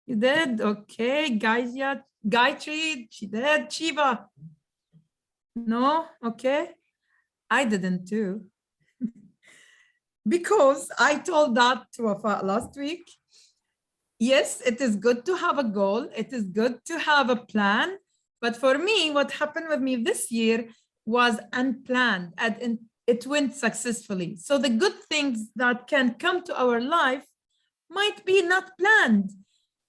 You did? Okay. Gayatri, she did. Shiva. No? Okay. I didn't too. Because I told that to Wafa last week. Yes, it is good to have a goal. It is good to have a plan. But for me, what happened with me this year was unplanned and it went successfully. So the good things that can come to our life might be not planned.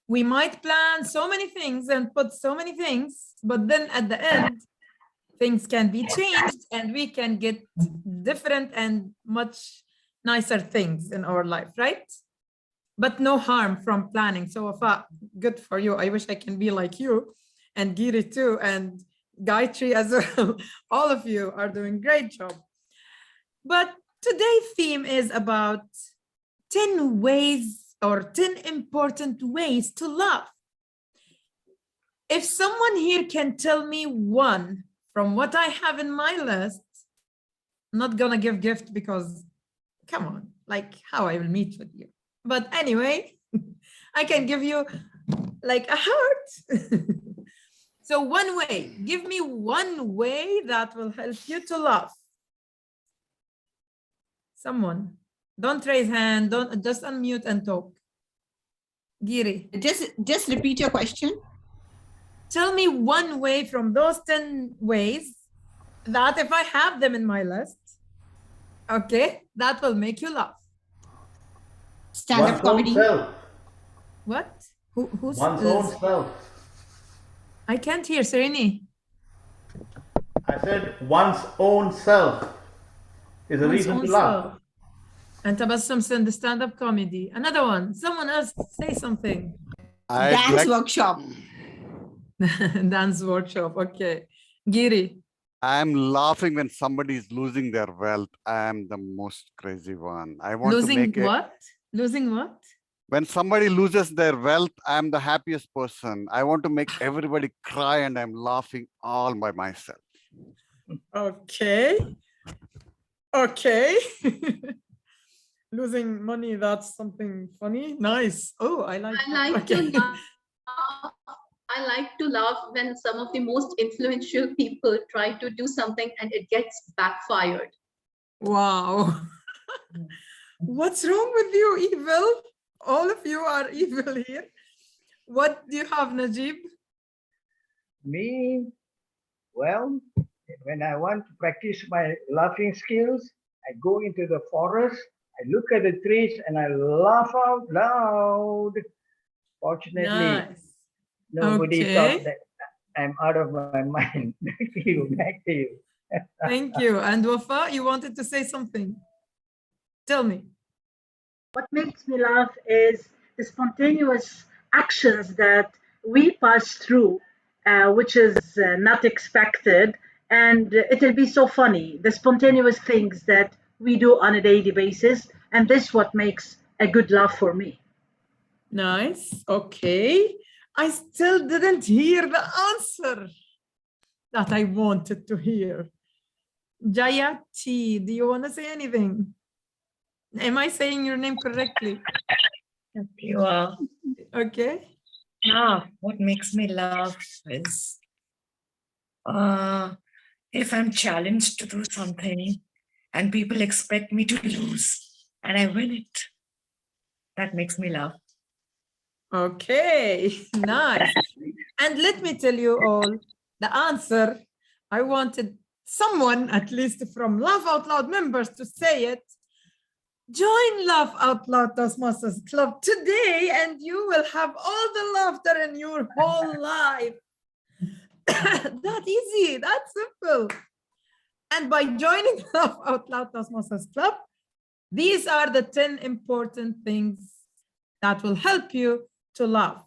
We might plan so many things and put so many things, but then at the end, things can be changed and we can get different and much nicer things in our life, right? But no harm from planning. So Wafa, good for you. I wish I can be like you and Giri too, and Gayatri as well. All of you are doing great job. But today's theme is about 10 ways or 10 important ways to love. If someone here can tell me one from what I have in my list, I'm not gonna give gift because, come on, like how I will meet with you. But anyway, I can give you like a heart. So one way, give me one way that will help you to love. Someone, don't raise hand, don't just unmute and talk. Giri. Just repeat your question. Tell me one way from those 10 ways that if I have them in my list, okay, that will make you laugh. Stand-up comedy. Self. What? Who's One's own self. I can't hear, Serini. I said one's own self is a reason to laugh. And Tabassum send the stand-up comedy. Another one. Someone else say something. Dance workshop. Dance workshop. Okay. Giri. I'm laughing when somebody is losing their wealth. I am the most crazy one. I want losing to make what? Losing what? When somebody loses their wealth, I'm the happiest person. I want to make everybody cry and I'm laughing all by myself. Okay. Okay. Losing money, that's something funny. Nice. Oh, I like I like to laugh when some of the most influential people try to do something and it gets backfired. Wow. What's wrong with you, evil? All of you are evil here. What do you have, Najib? Me, well, when I want to practice my laughing skills, I go into the forest, I look at the trees and I laugh out loud. Fortunately, nobody thought that I'm out of my mind. Back to you, back to you. Thank you. And Wafa, you wanted to say something. Tell me. What makes me laugh is the spontaneous actions that we pass through, which is not expected. And it'll be so funny, the spontaneous things that we do on a daily basis. And this is what makes a good laugh for me. Nice. Okay. I still didn't hear the answer that I wanted to hear. Jayati, do you want to say anything? Am I saying your name correctly? You are. Okay. What makes me laugh is if I'm challenged to do something and people expect me to lose and I win it. That makes me laugh. Okay, nice. And let me tell you all the answer. I wanted someone, at least from Laugh Out Loud members, to say it. Join Laugh Out Loud Toastmasters Club today and you will have all the laughter in your whole life. That easy, that's simple. And by joining Laugh Out Loud Toastmasters Club, these are the 10 important things that will help you to laugh.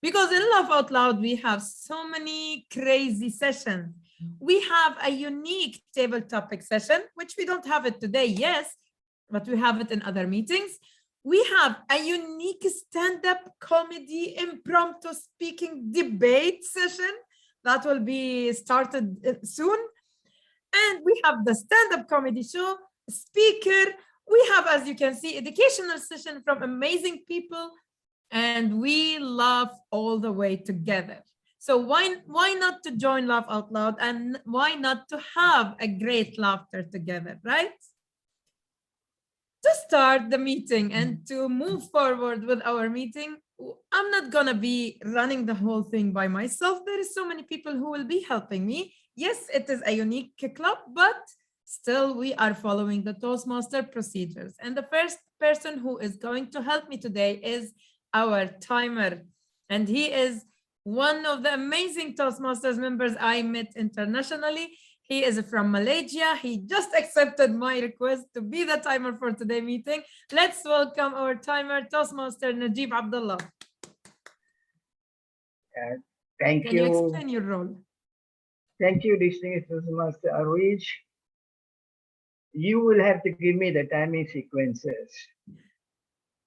Because in Laugh Out Loud, we have so many crazy sessions. We have a unique table topic session, which we don't have it today, yes, but we have it in other meetings. We have a unique stand-up comedy impromptu speaking debate session that will be started soon. And we have the stand-up comedy show, speaker. We have, as you can see, educational session from amazing people. and we laugh all the way together. So why not to join Laugh Out Loud, and why not to have a great laughter together, right? To start the meeting and to move forward with our meeting, I'm not gonna be running the whole thing by myself. There is so many people who will be helping me. Yes, it is a unique club, but still we are following the Toastmaster procedures. And the first person who is going to help me today is our timer. And he is one of the amazing Toastmasters members I met internationally. He is from Malaysia. He just accepted my request to be the timer for today's meeting. Let's welcome our timer, Toastmaster Najib Abdullah. Thank Can you you. explain your role? Thank you, distinguished Toastmaster Arwij. You will have to give me the timing sequences.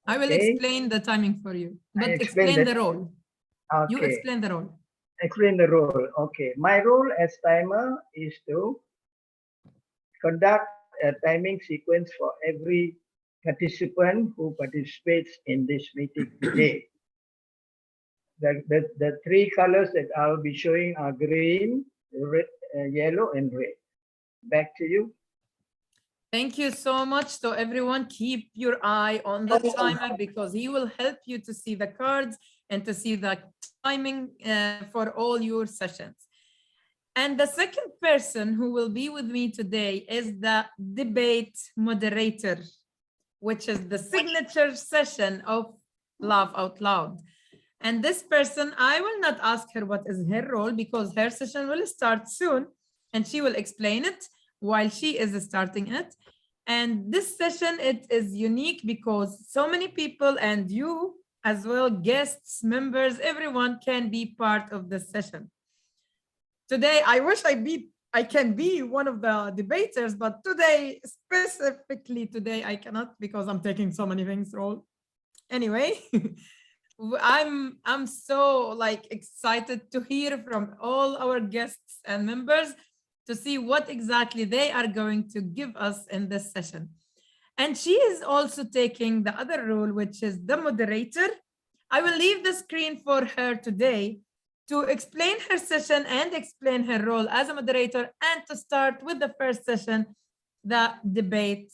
I will Okay. explain the timing for you, but explain explain the- the role. You Okay. explain the role. Explain the role. Okay. My role as timer is to conduct a timing sequence for every participant who participates in this meeting today. The three colors that I'll be showing are green, red, yellow, and red. Back to you. Thank you so much. So everyone, keep your eye on the timer because he will help you to see the cards and to see the timing for all your sessions. And the second person who will be with me today is the debate moderator, which is the signature session of Laugh Out Loud. And this person, I will not ask her what is her role because her session will start soon and she will explain it while she is starting it. And this session, it is unique because so many people and you as well, guests, members, everyone can be part of this session. Today, I wish I can be one of the debaters, but today, specifically today, I cannot because I'm taking so many things role. Anyway, I'm so like excited to hear from all our guests and members to see what exactly they are going to give us in this session. And she is also taking the other role, which is the moderator. I will leave the screen for her today to explain her session and explain her role as a moderator and to start with the first session, the debate,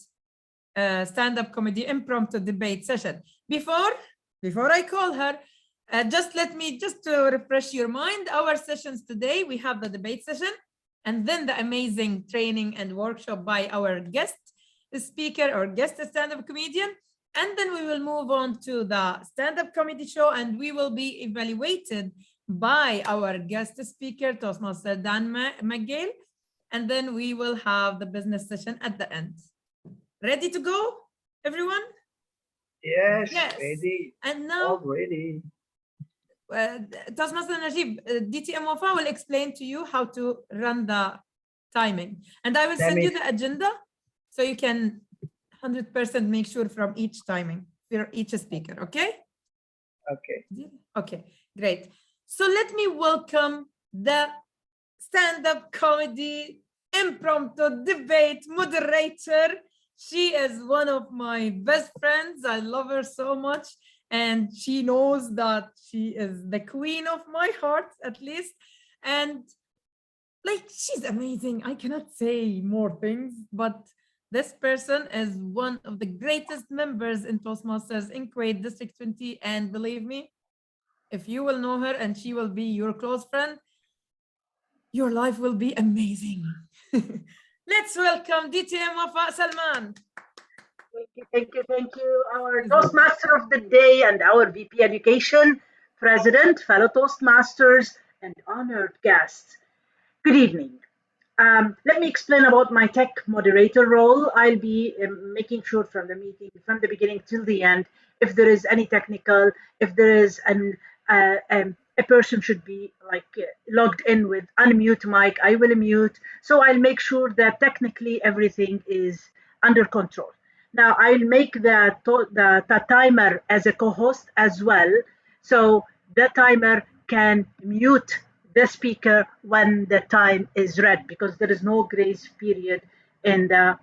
stand-up comedy impromptu debate session. Before I call her, just to refresh your mind, our sessions today, we have the debate session and then the amazing training and workshop by our guest speaker or guest stand-up comedian. And then we will move on to the stand-up comedy show and we will be evaluated by our guest speaker, Toastmaster Dan McGill. And then we will have the business session at the end. Ready to go, everyone? Yes, Yes. ready. And now, All ready. Toastmaster Najib, DTM Wafa will explain to you how to run the timing. And I will send you the agenda so you can 100% make sure from each timing, for each speaker, okay? Okay. Okay, great. So let me welcome the stand-up comedy impromptu debate moderator. She is one of my best friends. I love her so much. And she knows that she is the queen of my heart, at least. And like, she's amazing. I cannot say more things, but this person is one of the greatest members in Toastmasters in Kuwait District 20. And believe me, if you will know her and she will be your close friend, your life will be amazing. Let's welcome DTM Wafa Salman. Thank you. Our Toastmaster of the day and our VP Education, President, fellow Toastmasters, and honored guests. Good evening. Let me explain about my tech moderator role. I'll be making sure from the meeting, from the beginning till the end, if there is any technical, if there is a person should be like logged in with unmute mic, I will mute. So I'll make sure that technically everything is under control. Now I'll make the timer as a co-host as well. So the timer can mute the speaker when the time is read because there is no grace period in the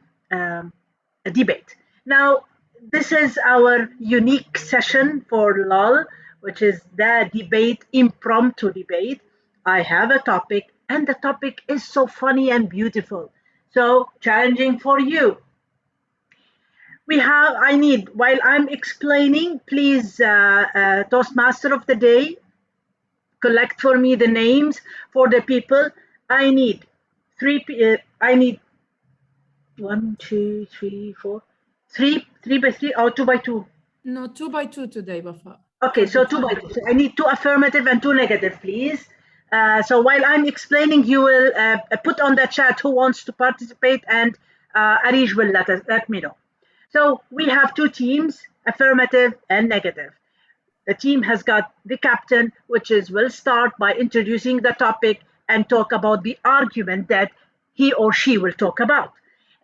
debate. Now, this is our unique session for LOL, which is the debate, impromptu debate. I have a topic, and the topic is so funny and beautiful, so challenging for you. I need, while I'm explaining, please, Toastmaster of the day, collect for me the names for the people. I need I need 1, 2, 3, 4, 3 by 3 or 2 by 2. No, 2 by 2 today, Wafa. Okay, so 2 by 2. So I need 2 affirmative and 2 negative, please. So while I'm explaining, you will put on the chat who wants to participate, and Arish will let me know. So we have 2 teams, affirmative and negative. The team has got the captain, which will start by introducing the topic and talk about the argument that he or she will talk about.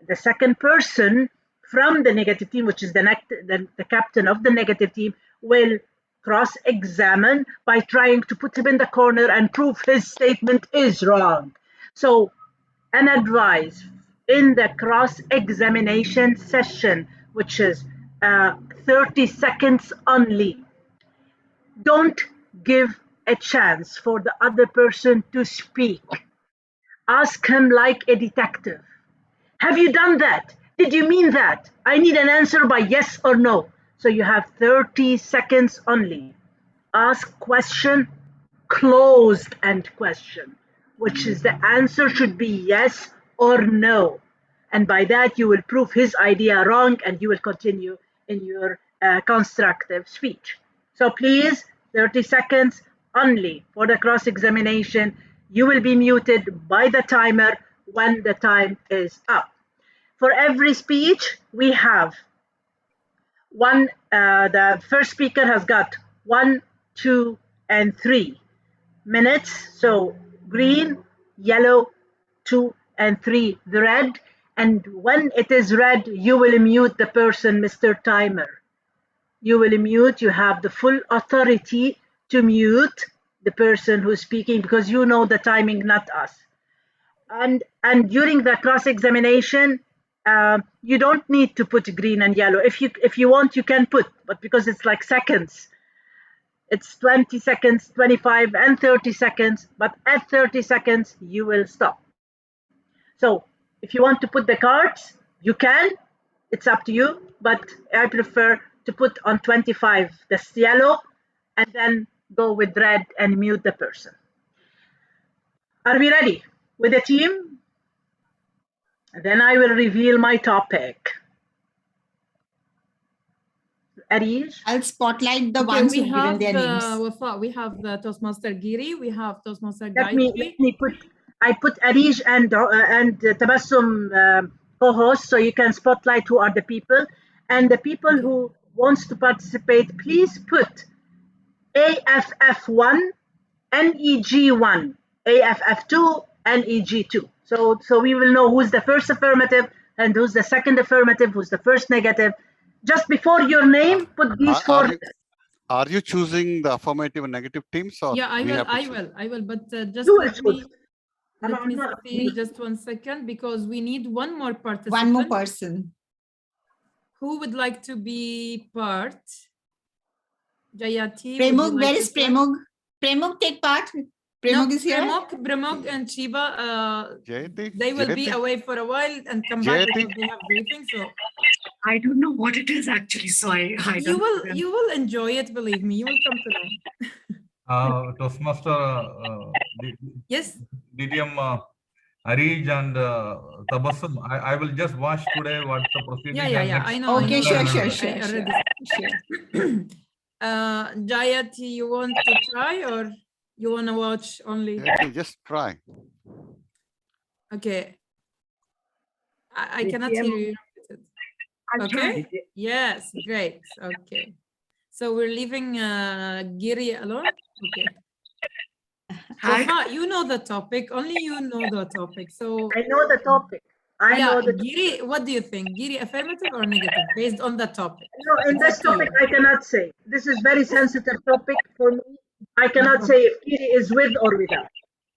The second person from the negative team, which is the captain of the negative team, will cross-examine by trying to put him in the corner and prove his statement is wrong. So an advice in the cross-examination session, which is 30 seconds only. Don't give a chance for the other person to speak. Ask him like a detective. Have you done that? Did you mean that? I need an answer by yes or no. So you have 30 seconds only. Ask question, closed end question, which is the answer should be yes or no. And by that, you will prove his idea wrong and you will continue in your constructive speech. So please, 30 seconds only for the cross-examination. You will be muted by the timer when the time is up. For every speech, we have the first speaker has got 1, 2, and 3 minutes. So green, yellow, 2, and 3, the red. And when it is red, you will mute the person, Mr. Timer. You will mute, you have the full authority to mute the person who's speaking because you know the timing, not us. And during the cross-examination, you don't need to put green and yellow. If you want, you can put, but because it's like seconds, it's 20 seconds, 25 and 30 seconds, but at 30 seconds, you will stop. So if you want to put the cards, you can, it's up to you, but I prefer to put on 25, that's yellow, and then go with red and mute the person. Are we ready with the team? Then I will reveal my topic. Arish? I'll spotlight the Okay, ones we who've given have their names. Wafa, we have the Toastmaster Giri, we have Toastmaster Let me Gayatri. I put Arish and Tabassum co-hosts, so you can spotlight who are the people. And the people who wants to participate, please put AFF1, NEG1, AFF2, NEG2. So we will know who's the first affirmative and who's the second affirmative, who's the first negative. Just before your name, put these four. Are you choosing the affirmative and negative teams? Or Yeah, I will, but just let me see just 1 second because we need one more participant. One more person. Who would like to be part? Jayati. Premog, where is Premog? Premog, take part. Premog is here. Premog and Shiva, they will be away for a while and come back because they have briefing. So I don't know what it is actually, so I don't. You will enjoy it. Believe me, you will come to know. Toastmaster. Yes. DDM Arish and Tabassum. I will just watch today what's the procedure. Yeah. I know. Okay, I know. Sure. Jayati, you want to try or you want to watch only? Just try. Okay. I cannot hear you. Okay. Yes, great. Okay. So we're leaving Giri alone. Okay. You know the topic. Only you know the topic. So I know the topic. I know the Giri, what do you think? Giri, affirmative or negative based on the topic? No, in this topic, I cannot say. This is very sensitive topic for me. I cannot say if Giri is with or without.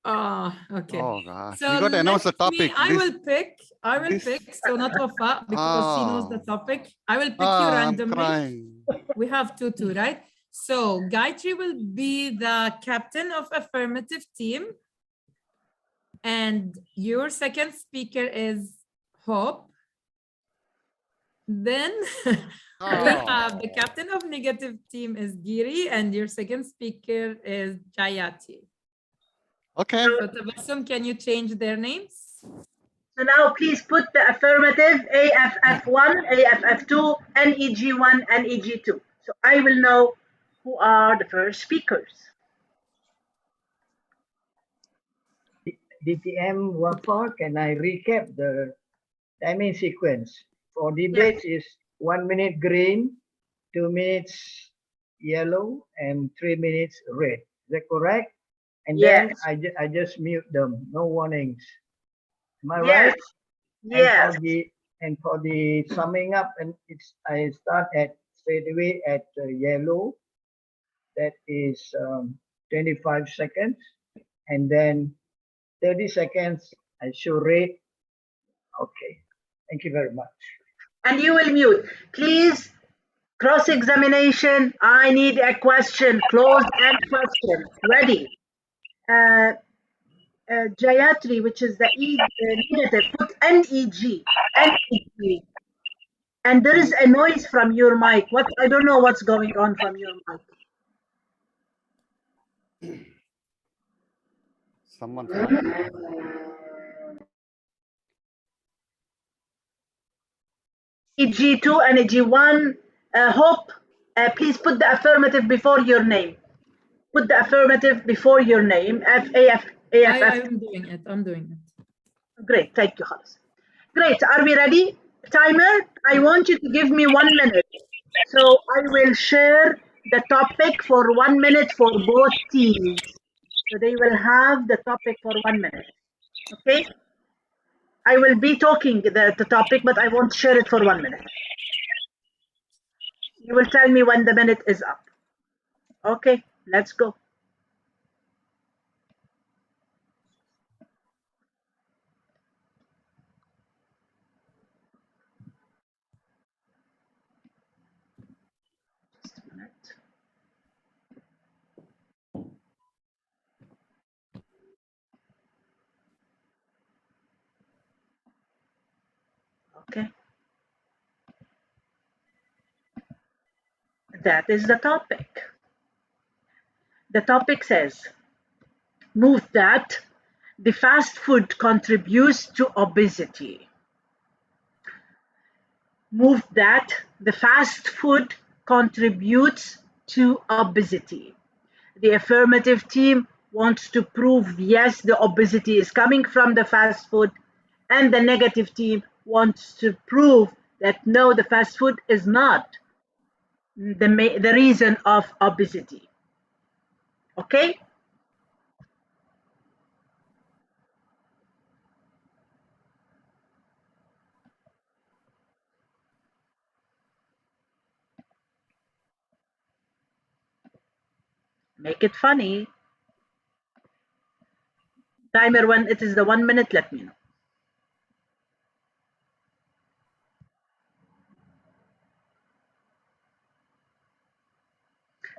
Okay. Oh gosh. So You got to announce the let me- topic. I will pick. this- So not Wafa because she knows the Oh. topic. I will pick you I'm randomly. crying. We have two, right? So Gayatri will be the captain of affirmative team. And your second speaker is Hope. Then we have the captain of negative team is Giri, and your second speaker is Jayati. Okay. So Tabassum, can you change their names? So now please put the affirmative AFF1, AFF2, NEG1, NEG2. So I will know who are the first speakers. DTM Wafa, can I recap the timing sequence? For debates is 1 minute green, 2 minutes yellow, and 3 minutes red. Is that correct? And then I just mute them, no warnings. Am I right? Yes. And for the summing up, and I start at straight away at yellow. That is 25 seconds, and then 30 seconds I show red. Okay, thank you very much. And you will mute. Please, cross-examination. I need a question. Closed end question. Ready. Jayatri, which is the negative, put NEG. NEG. And there is a noise from your mic. What I don't know what's going on from your mic. Someone. NEG2 and NEG1. Hope, please put the affirmative before your name. Put the affirmative before your name. I'm doing it. I'm doing it. Great. Thank you, Khalas. Great. Are we ready? Timer, I want you to give me 1 minute. So I will share the topic for 1 minute for both teams. So they will have the topic for 1 minute. Okay? I will be talking the topic, but I won't share it for 1 minute. You will tell me when the minute is up. Okay, let's go. Just a minute. Okay. That is the topic. The topic says, move that the fast food contributes to obesity. Move that the fast food contributes to obesity. The affirmative team wants to prove yes, the obesity is coming from the fast food, and the negative team wants to prove that no, the fast food is not the reason of obesity. Okay? Make it funny. Timer when it is the 1 minute, let me know.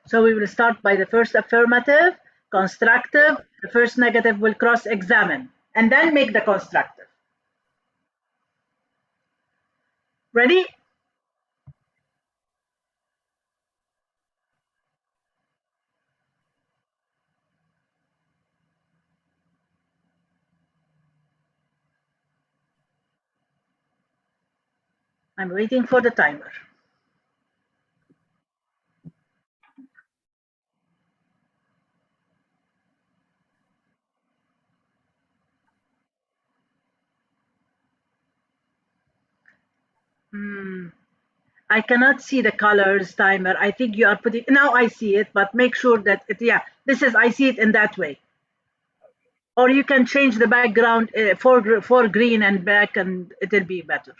So we will start by the first affirmative, constructive. The first negative will cross-examine and then make the constructive. Ready? I'm waiting for the timer. I cannot see the colors, timer. I think you are putting, now I see it, but make sure that it, yeah, this is, I see it in that way. Or you can change the background for green and black and it'll be better.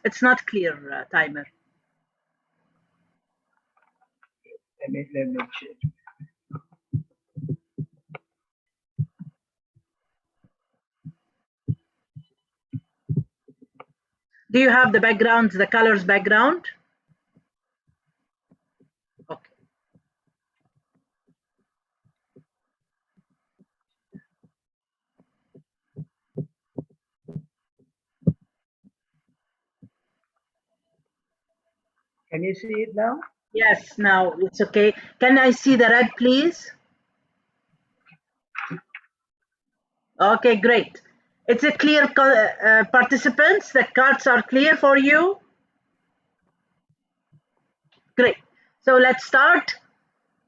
It's not clear, timer. Let me check. Do you have the background, the colors background? Okay. Can you see it now? Yes, now it's okay. Can I see the red, please? Okay, great. It's a clear, participants, the cards are clear for you? Great. So let's start.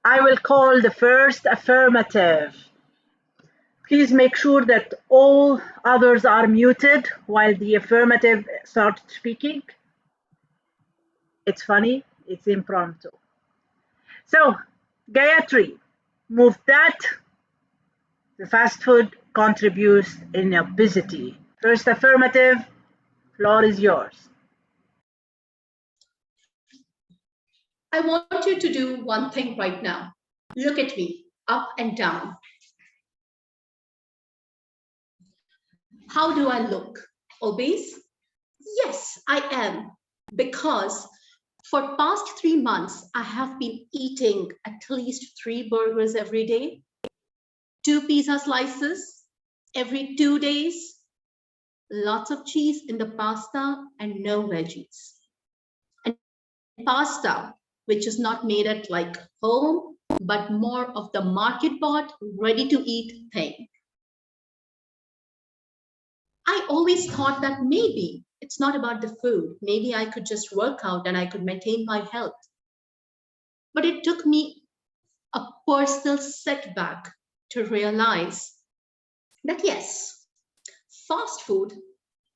I will call the first affirmative. Please make sure that all others are muted while the affirmative starts speaking. It's funny, it's impromptu. So, Gayatri, move that. The fast food contributes in obesity. First affirmative, floor is yours. I want you to do one thing right now. Look at me, up and down. How do I look? Obese? Yes, I am. Because for past 3 months, I have been eating at least 3 burgers every day, 2 pizza slices every 2 days, lots of cheese in the pasta and no veggies. And pasta, which is not made at like home, but more of the market bought, ready to eat thing. I always thought that maybe it's not about the food. Maybe I could just work out and I could maintain my health. But it took me a personal setback to realize that yes, fast food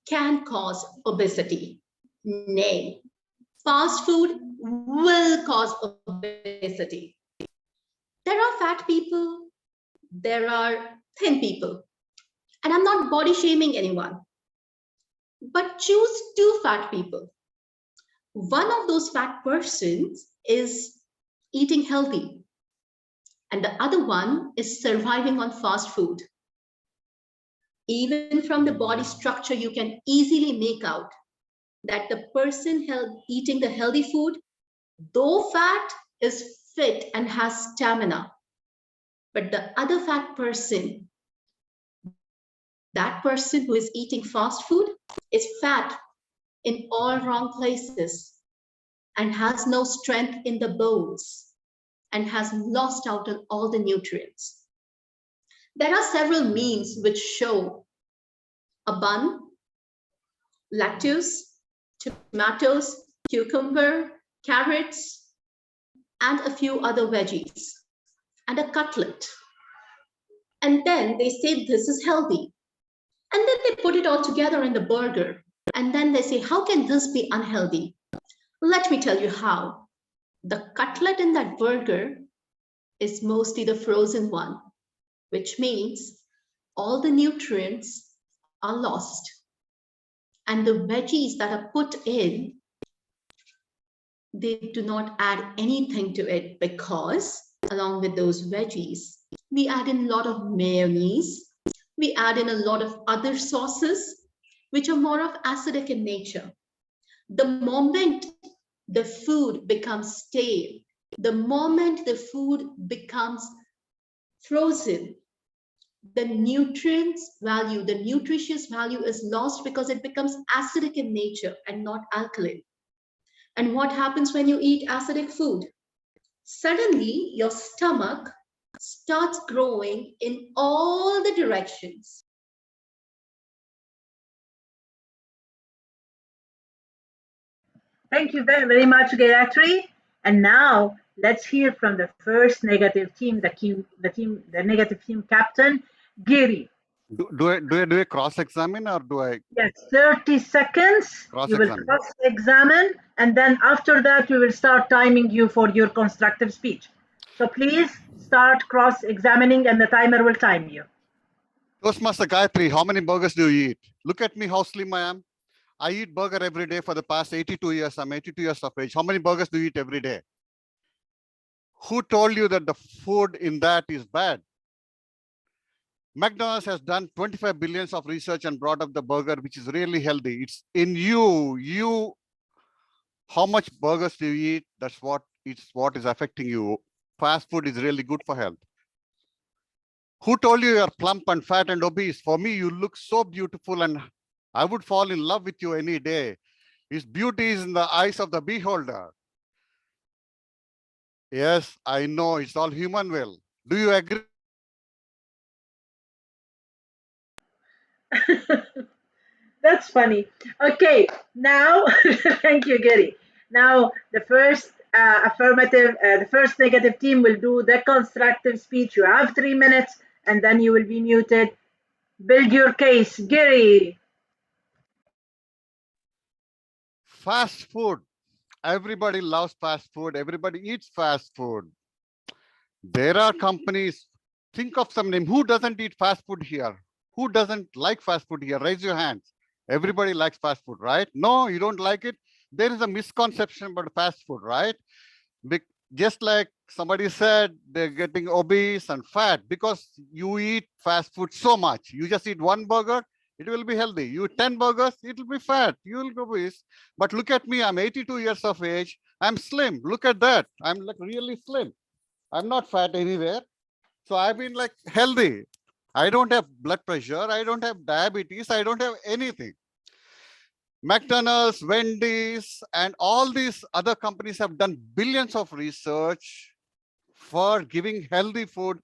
can cause obesity. Nay, fast food will cause obesity. There are fat people, there are thin people. And I'm not body shaming anyone, but choose 2 fat people. One of those fat persons is eating healthy, and the other one is surviving on fast food. Even from the body structure, you can easily make out that the person eating the healthy food, though fat, is fit and has stamina. But the other fat person, that person who is eating fast food, is fat in all wrong places and has no strength in the bones and has lost out on all the nutrients. There are several memes which show a bun, lettuce, tomatoes, cucumber, carrots, and a few other veggies, and a cutlet. And then they say this is healthy. And then they put it all together in the burger. And then they say, how can this be unhealthy? Let me tell you how. The cutlet in that burger is mostly the frozen one, which means all the nutrients are lost. And the veggies that are put in, they do not add anything to it because along with those veggies, we add in a lot of mayonnaise, we add in a lot of other sauces, which are more of acidic in nature. The moment the food becomes stale, the moment the food becomes frozen, the nutrients value, the nutritious value is lost because it becomes acidic in nature and not alkaline. And what happens when you eat acidic food? Suddenly, your stomach starts growing in all the directions. Thank you very, very much, Gayatri. And now let's hear from the first negative team, the negative team captain, Giri. Do I cross-examine or do I Yes, 30 seconds. You will cross-examine? cross-examine, and then after that, we will start timing you for your constructive speech. So please start cross-examining, and the timer will time you. Toastmaster Gayatri, how many burgers do you eat? Look at me, how slim I am. I eat burger every day for the past 82 years. I'm 82 years of age. How many burgers do you eat every day? Who told you that the food in that is bad? McDonald's has done 25 billions of research and brought up the burger, which is really healthy. It's in you. How much burgers do you eat? That's what is affecting you. Fast food is really good for health. Who told you you're plump and fat and obese? For me, you look so beautiful and I would fall in love with you any day. His beauty is in the eyes of the beholder. Yes, I know it's all human will. Do you agree? That's funny. Okay, now, thank you, Gary. Now, the first the first negative team will do the constructive speech. You have 3 minutes and then you will be muted. Build your case. Gary. Fast food. Everybody loves fast food. Everybody eats fast food. There are companies. Think of some name. Who doesn't eat fast food here? Who doesn't like fast food here? Raise your hands. Everybody likes fast food, right? No, you don't like it. There is a misconception about fast food, right? Just like somebody said, they're getting obese and fat because you eat fast food so much. You just eat one burger, it will be healthy. You eat 10 burgers, it will be fat. You will be obese. But look at me, I'm 82 years of age. I'm slim. Look at that. I'm like really slim. I'm not fat anywhere. So I've been like healthy. I don't have blood pressure. I don't have diabetes. I don't have anything. McDonald's, Wendy's, and all these other companies have done billions of research for giving healthy food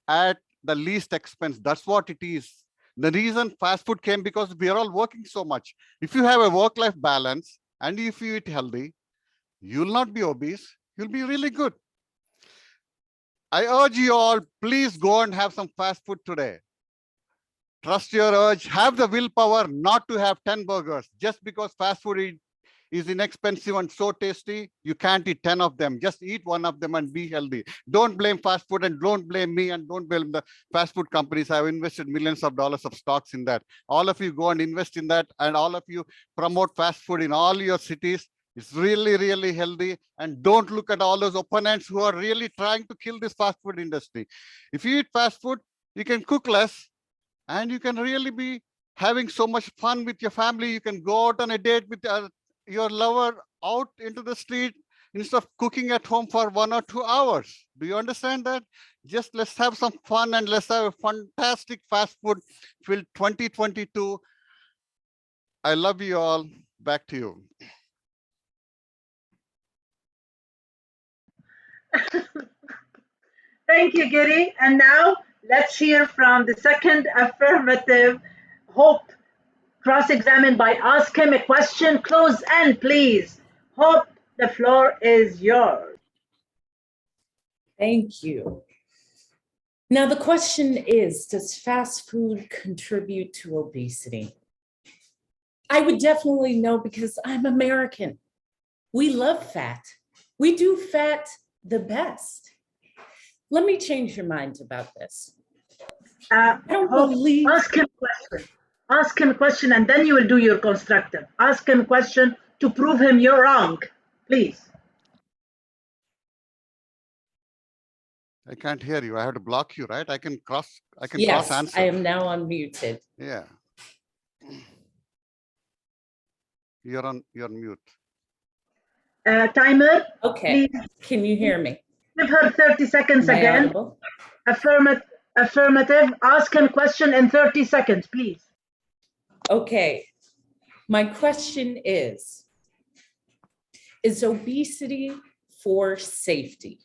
at the least expense. That's what it is. The reason fast food came because we are all working so much. If you have a work-life balance and if you eat healthy, you'll not be obese. You'll be really good. I urge you all, please go and have some fast food today. Trust your urge, have the willpower not to have 10 burgers. Just because fast food is inexpensive and so tasty, you can't eat 10 of them. Just eat one of them and be healthy. Don't blame fast food and don't blame me and don't blame the fast food companies. I've invested millions of dollars of stocks in that. All of you go and invest in that and all of you promote fast food in all your cities. It's really, really healthy. And don't look at all those opponents who are really trying to kill this fast food industry. If you eat fast food, you can cook less. And you can really be having so much fun with your family. You can go out on a date with your lover out into the street instead of cooking at home for 1 or 2 hours. Do you understand that? Just let's have some fun and let's have a fantastic fast food filled 2022. I love you all. Back to you. Thank you, Giri. And now let's hear from the second affirmative, Hope, cross-examined by Ask Him a Question. Close end, please. Hope, the floor is yours. Thank you. Now the question is, does fast food contribute to obesity? I would definitely know because I'm American. We love fat. We do fat the best. Let me change your mind about this. I don't believe. Ask him a question. Ask him a question and then you will do your constructive. Ask him a question to prove him you're wrong, please. I can't hear you. I have to block you, right? I can cross Yes, answer. I am now unmuted. Yeah. You're on mute. Timer. Okay. Please. Can you hear me? Give her 30 seconds Am I again. audible? Affirmative. Ask him question in 30 seconds, please. Okay. My question is obesity for safety?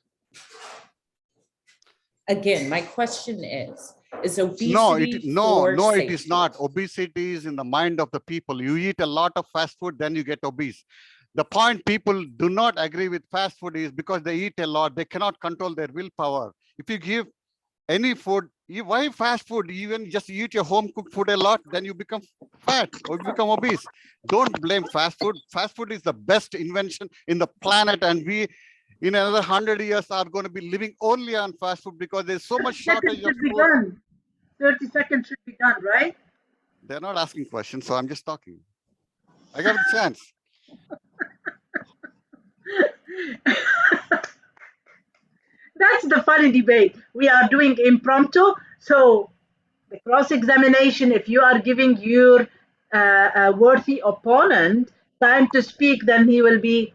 Again, my question is obesity no, safety? it is not. Obesity is in the mind of the people. You eat a lot of fast food, then you get obese. The point people do not agree with fast food is because they eat a lot, they cannot control their willpower. If you give any food, why fast food? Even just eat your home cooked food a lot, then you become fat or you become obese. Don't blame fast food. Fast food is the best invention in the planet, and we in another 100 years are going to be living only on fast food because there's so much shortage of food. Done. 30 seconds should be done, right? They're not asking questions, so I'm just talking. I got the chance. That's the funny debate. We are doing impromptu, so The cross-examination, if you are giving your worthy opponent time to speak, then he will be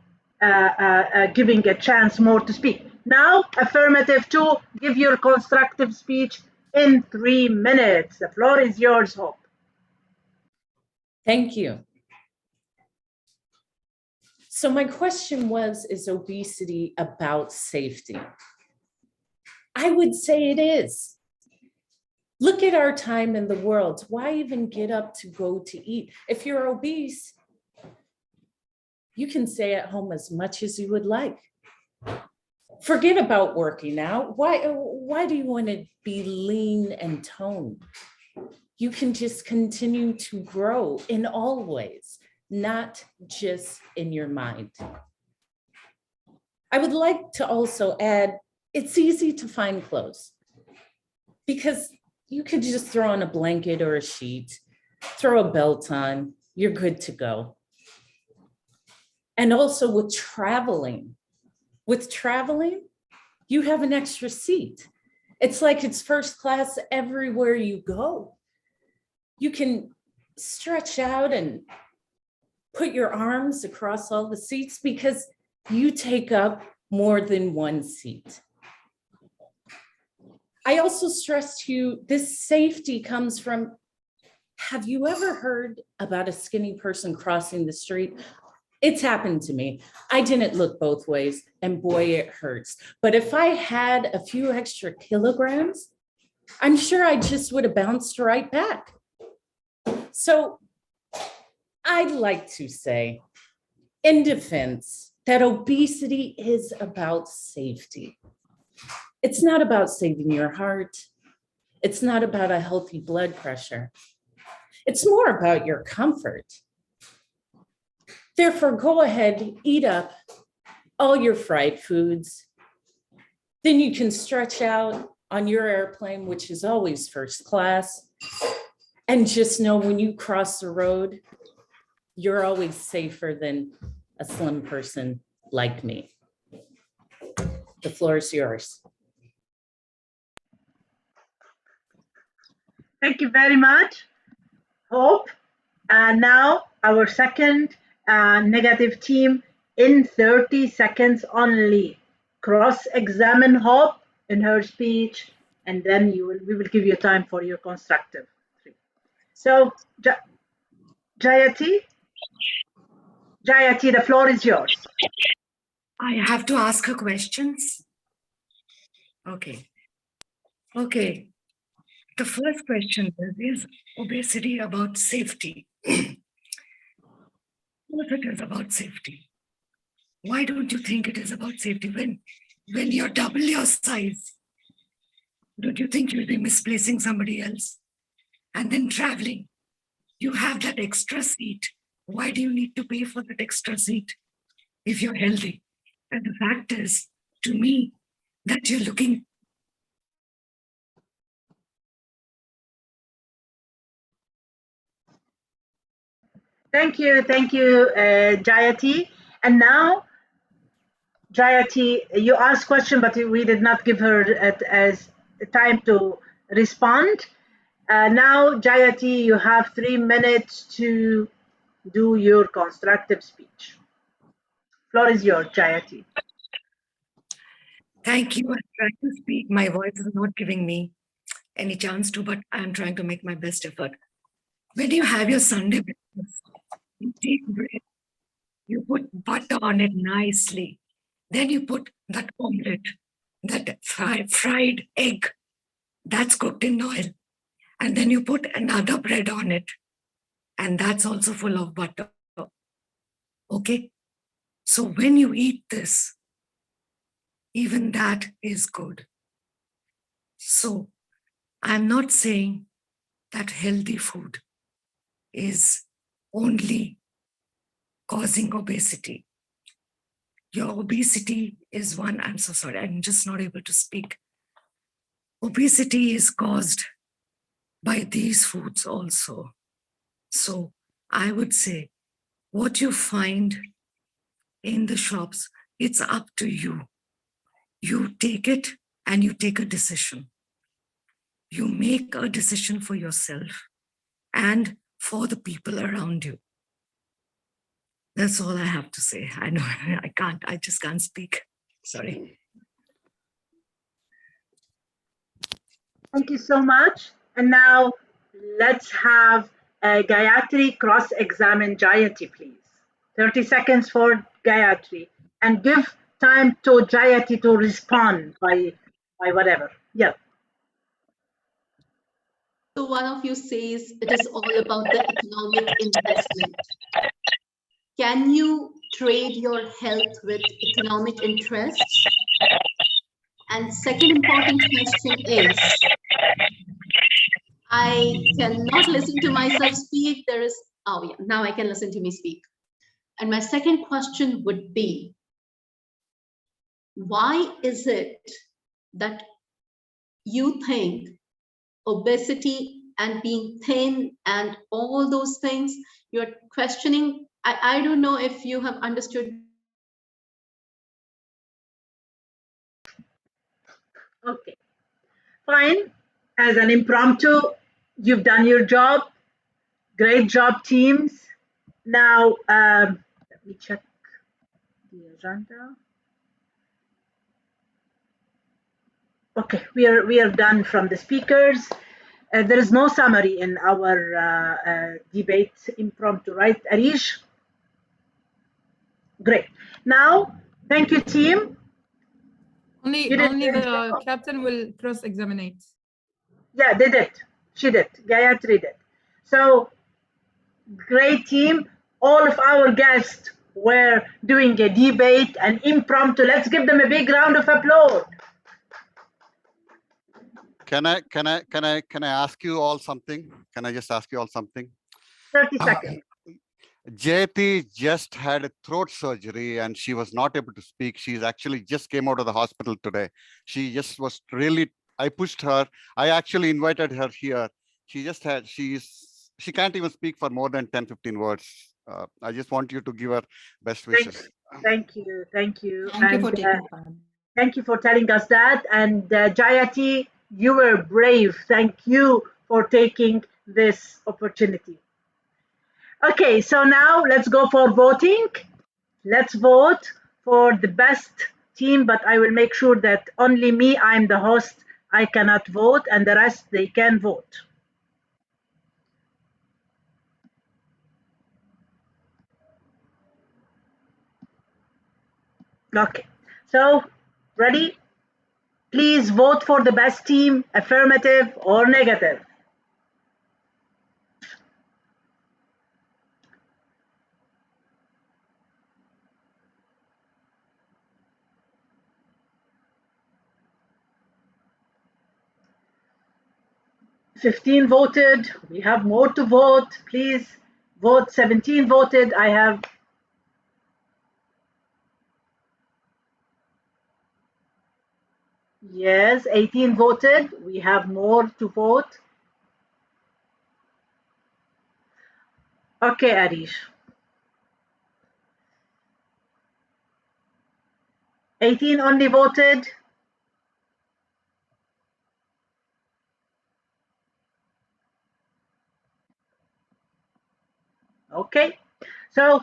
giving a chance more to speak. Now, affirmative 2, give your constructive speech in 3 minutes. The floor is yours, Hope. Thank you. So my question was, is obesity about safety? I would say it is. Look at our time in the world. Why even get up to go to eat? If you're obese, you can stay at home as much as you would like. Forget about working out. Why do you want to be lean and toned? You can just continue to grow in all ways, not just in your mind. I would like to also add, it's easy to find clothes because you could just throw on a blanket or a sheet, throw a belt on, you're good to go. And also with traveling, you have an extra seat. It's like it's first class everywhere you go. You can stretch out and put your arms across all the seats because you take up more than one seat. I also stress to you, this safety comes from, have you ever heard about a skinny person crossing the street? It's happened to me. I didn't look both ways, and boy, it hurts. But if I had a few extra kilograms, I'm sure I just would have bounced right back. So I'd like to say, in defense, that obesity is about safety. It's not about saving your heart. It's not about a healthy blood pressure. It's more about your comfort. Therefore, go ahead, eat up all your fried foods. Then you can stretch out on your airplane, which is always first class. And just know when you cross the road, you're always safer than a slim person like me. The floor is yours. Thank you very much, Hope. And now our second negative team in 30 seconds only. Cross-examine Hope in her speech, and then we will give you time for your constructive. So, Jayati, the floor is yours. I have to ask her questions. Okay. The first question is obesity about safety? If it is about safety, why don't you think it is about safety when you're double your size? Don't you think you'll be misplacing somebody else? And then traveling, you have that extra seat. Why do you need to pay for that extra seat if you're healthy? And the fact is, to me, that you're looking. Thank you, Jayati. And now, Jayati, you asked question, but we did not give her as time to respond. Now, Jayati, you have 3 minutes to do your constructive speech. Floor is yours, Jayati. Thank you. I'm trying to speak. My voice is not giving me any chance to, but I'm trying to make my best effort. When you have your Sunday breakfast, you take bread, you put butter on it nicely. Then you put that omelette, that fried egg that's cooked in oil. And then you put another bread on it. And that's also full of butter. Okay? So when you eat this, even that is good. So I'm not saying that healthy food is only causing obesity. Your obesity is one, I'm so sorry, I'm just not able to speak. Obesity is caused by these foods also. So I would say what you find in the shops, it's up to you. You take it and you take a decision. you make a decision for yourself and for the people around you. That's all I have to say. I know I just can't speak. Sorry. Thank you so much. And now let's have Gayatri cross-examine Jayati, please. 30 seconds for Gayatri. And give time to Jayati to respond by whatever. Yeah. So one of you says it is all about the economic investment. Can you trade your health with economic interests? And second important question is, I cannot listen to myself speak. Oh yeah, now I can listen to me speak. And my second question would be, why is it that you think obesity and being thin and all those things, you're questioning? I don't know if you have understood. Okay. Fine. As an impromptu, you've done your job. Great job, teams. Now, let me check the agenda. Okay, we are done from the speakers. There is no summary in our debate impromptu, right, Arish? Great. Now, thank you, team. Only You did only very the well. captain will cross-examinate. Yeah, they did. She did. Gayatri did. So, great team. All of our guests were doing a debate and impromptu. Let's give them a big round of applause. Can I ask you all something? Can I just ask you all something? 30 seconds. Jayati just had a throat surgery and she was not able to speak. She's actually just came out of the hospital today. She just was really, I pushed her. I actually invited her here. She just had, she can't even speak for more than 10, 15 words. I just want you to give her best wishes. Thank you. Thank you. Thank you And, for taking part. thank you for telling us that. And Jayati, you were brave. Thank you for taking this opportunity. Okay, so now let's go for voting. Let's vote for the best team, but I will make sure that only me, I'm the host, I cannot vote, and the rest, they can vote. Okay, so ready? Please vote for the best team, affirmative or negative. $15 voted. We have more to vote. Please vote. 17 voted. I have. Yes, 18 voted. We have more to vote. Okay, Arish. 18 only voted. Okay, so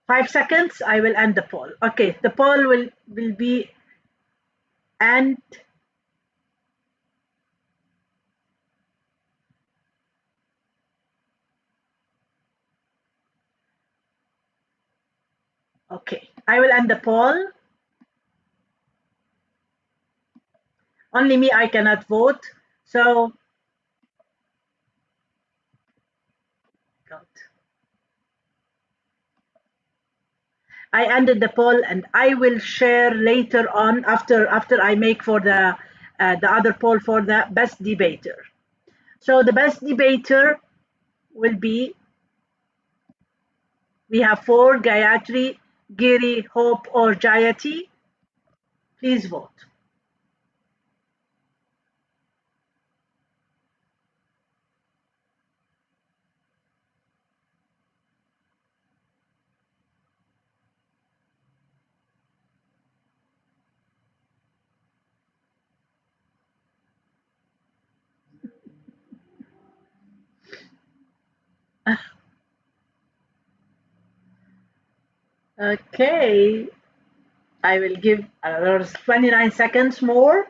five seconds, I will end the poll. Okay, the poll will be end. Okay, I will end the poll. Only me, I cannot vote. So, I ended the poll and I will share later on after I make for the other poll for the best debater. So the best debater will be, we have 4, Gayatri, Giri, Hope or Jayati. Please vote. Okay, I will give another 29 seconds more.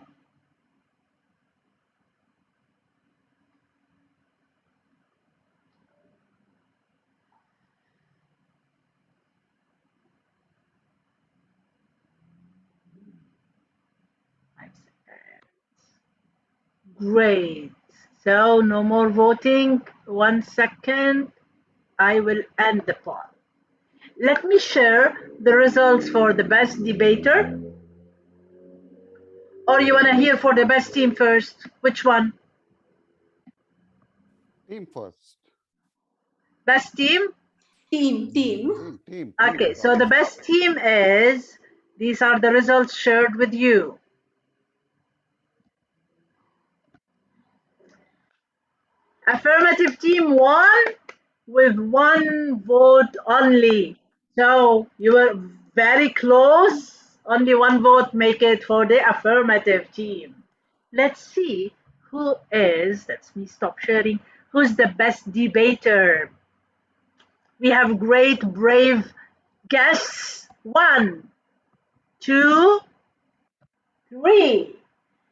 Great. So no more voting. 1 second. I will end the poll. Let me share the results for the best debater. Or you want to hear for the best team first? Which one? Team first. Best team? Team. Okay, so the best team is, these are the results shared with you. Affirmative team won with 1 vote only. So you were very close. Only 1 vote make it for the affirmative team. Let's see who is, let me stop sharing, who's the best debater. We have great, brave guests. 1, 2, 3.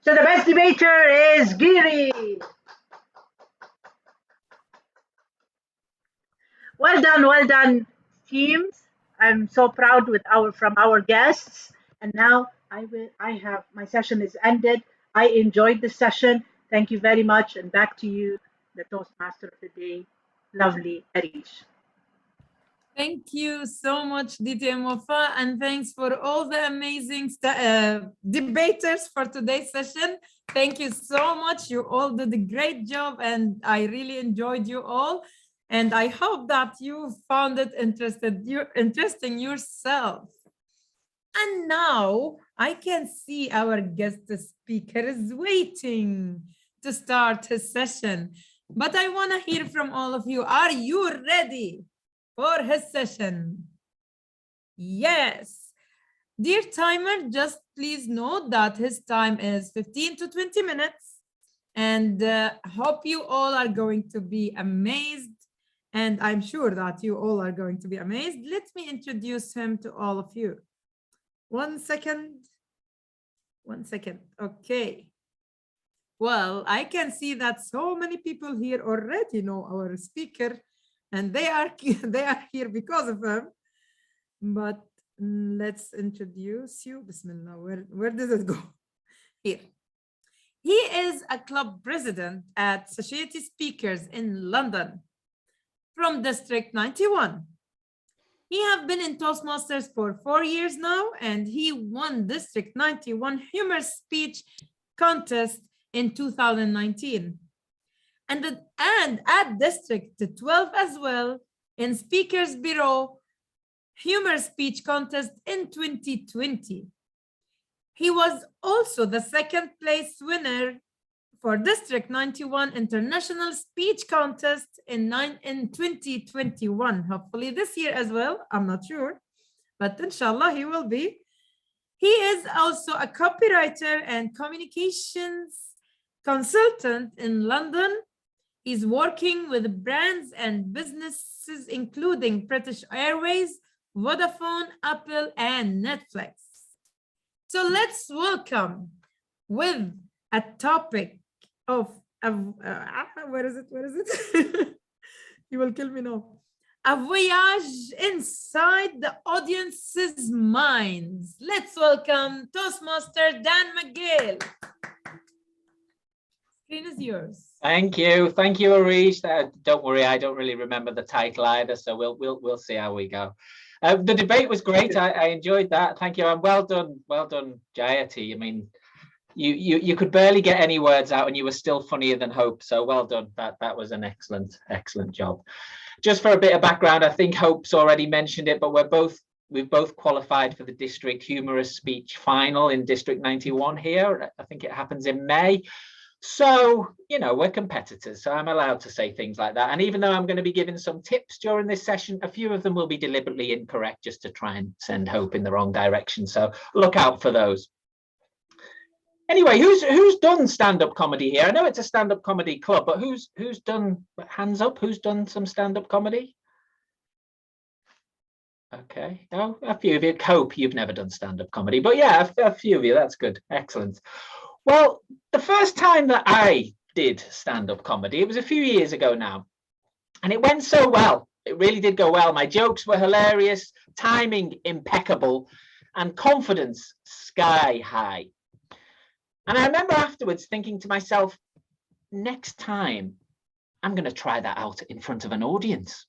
So the best debater is Giri. Well done, teams. I'm so proud from our guests. And now my session is ended. I enjoyed the session. Thank you very much. And back to you, the Toastmaster of the day, lovely Arish. Thank you so much, DTM Wafa, and thanks for all the amazing debaters for today's session. Thank you so much. You all did a great job, and I really enjoyed you all. And I hope that you found it interesting yourself. And now I can see our guest speaker is waiting to start his session. But I want to hear from all of you. Are you ready for his session? Yes. Dear timer, just please note that his time is 15 to 20 minutes. And hope you all are going to be amazed. And I'm sure that you all are going to be amazed. Let me introduce him to all of you. 1 second. 1 second. Okay. Well, I can see that so many people here already know our speaker, and they are here because of him. But let's introduce you. Bismillah. Where did it go? Here. He is a club president at Society Speakers in London from District 91. He has been in Toastmasters for 4 years now, and he won District 91 Humor Speech Contest in 2019. And at District 12 as well, in Speakers Bureau Humor Speech Contest in 2020. He was also the 2nd place winner for District 91 International Speech Contest in 2021. Hopefully this year as well, I'm not sure, but inshallah he will be. He is also a copywriter and communications consultant in London. He's working with brands and businesses including British Airways, Vodafone, Apple, and Netflix. So let's welcome with a topic of where is it? You will kill me now. A voyage inside the audience's minds. Let's welcome Toastmaster Dan McGill. Screen is yours. Thank you, Arish. Don't worry, I don't really remember the title either, so we'll see how we go. The debate was great. I enjoyed that. Thank you, and well done, Jayati. I mean, you could barely get any words out, and you were still funnier than Hope. So well done. That was an excellent job. Just for a bit of background, I think Hope's already mentioned it, but we've both qualified for the District Humorous Speech Final in District 91 here. I think it happens in May. So, we're competitors, so I'm allowed to say things like that. And even though I'm going to be giving some tips during this session, a few of them will be deliberately incorrect just to try and send Hope in the wrong direction. So look out for those. Anyway, who's done stand-up comedy here? I know it's a stand-up comedy club, but who's done, hands up, who's done some stand-up comedy? Okay. Oh, a few of you. Cope, you've never done stand-up comedy, but yeah, a few of you. That's good. Excellent. Well, the first time that I did stand-up comedy, it was a few years ago now, and it went so well. It really did go well. My jokes were hilarious, timing impeccable, and confidence sky high. And I remember afterwards thinking to myself, next time, I'm going to try that out in front of an audience.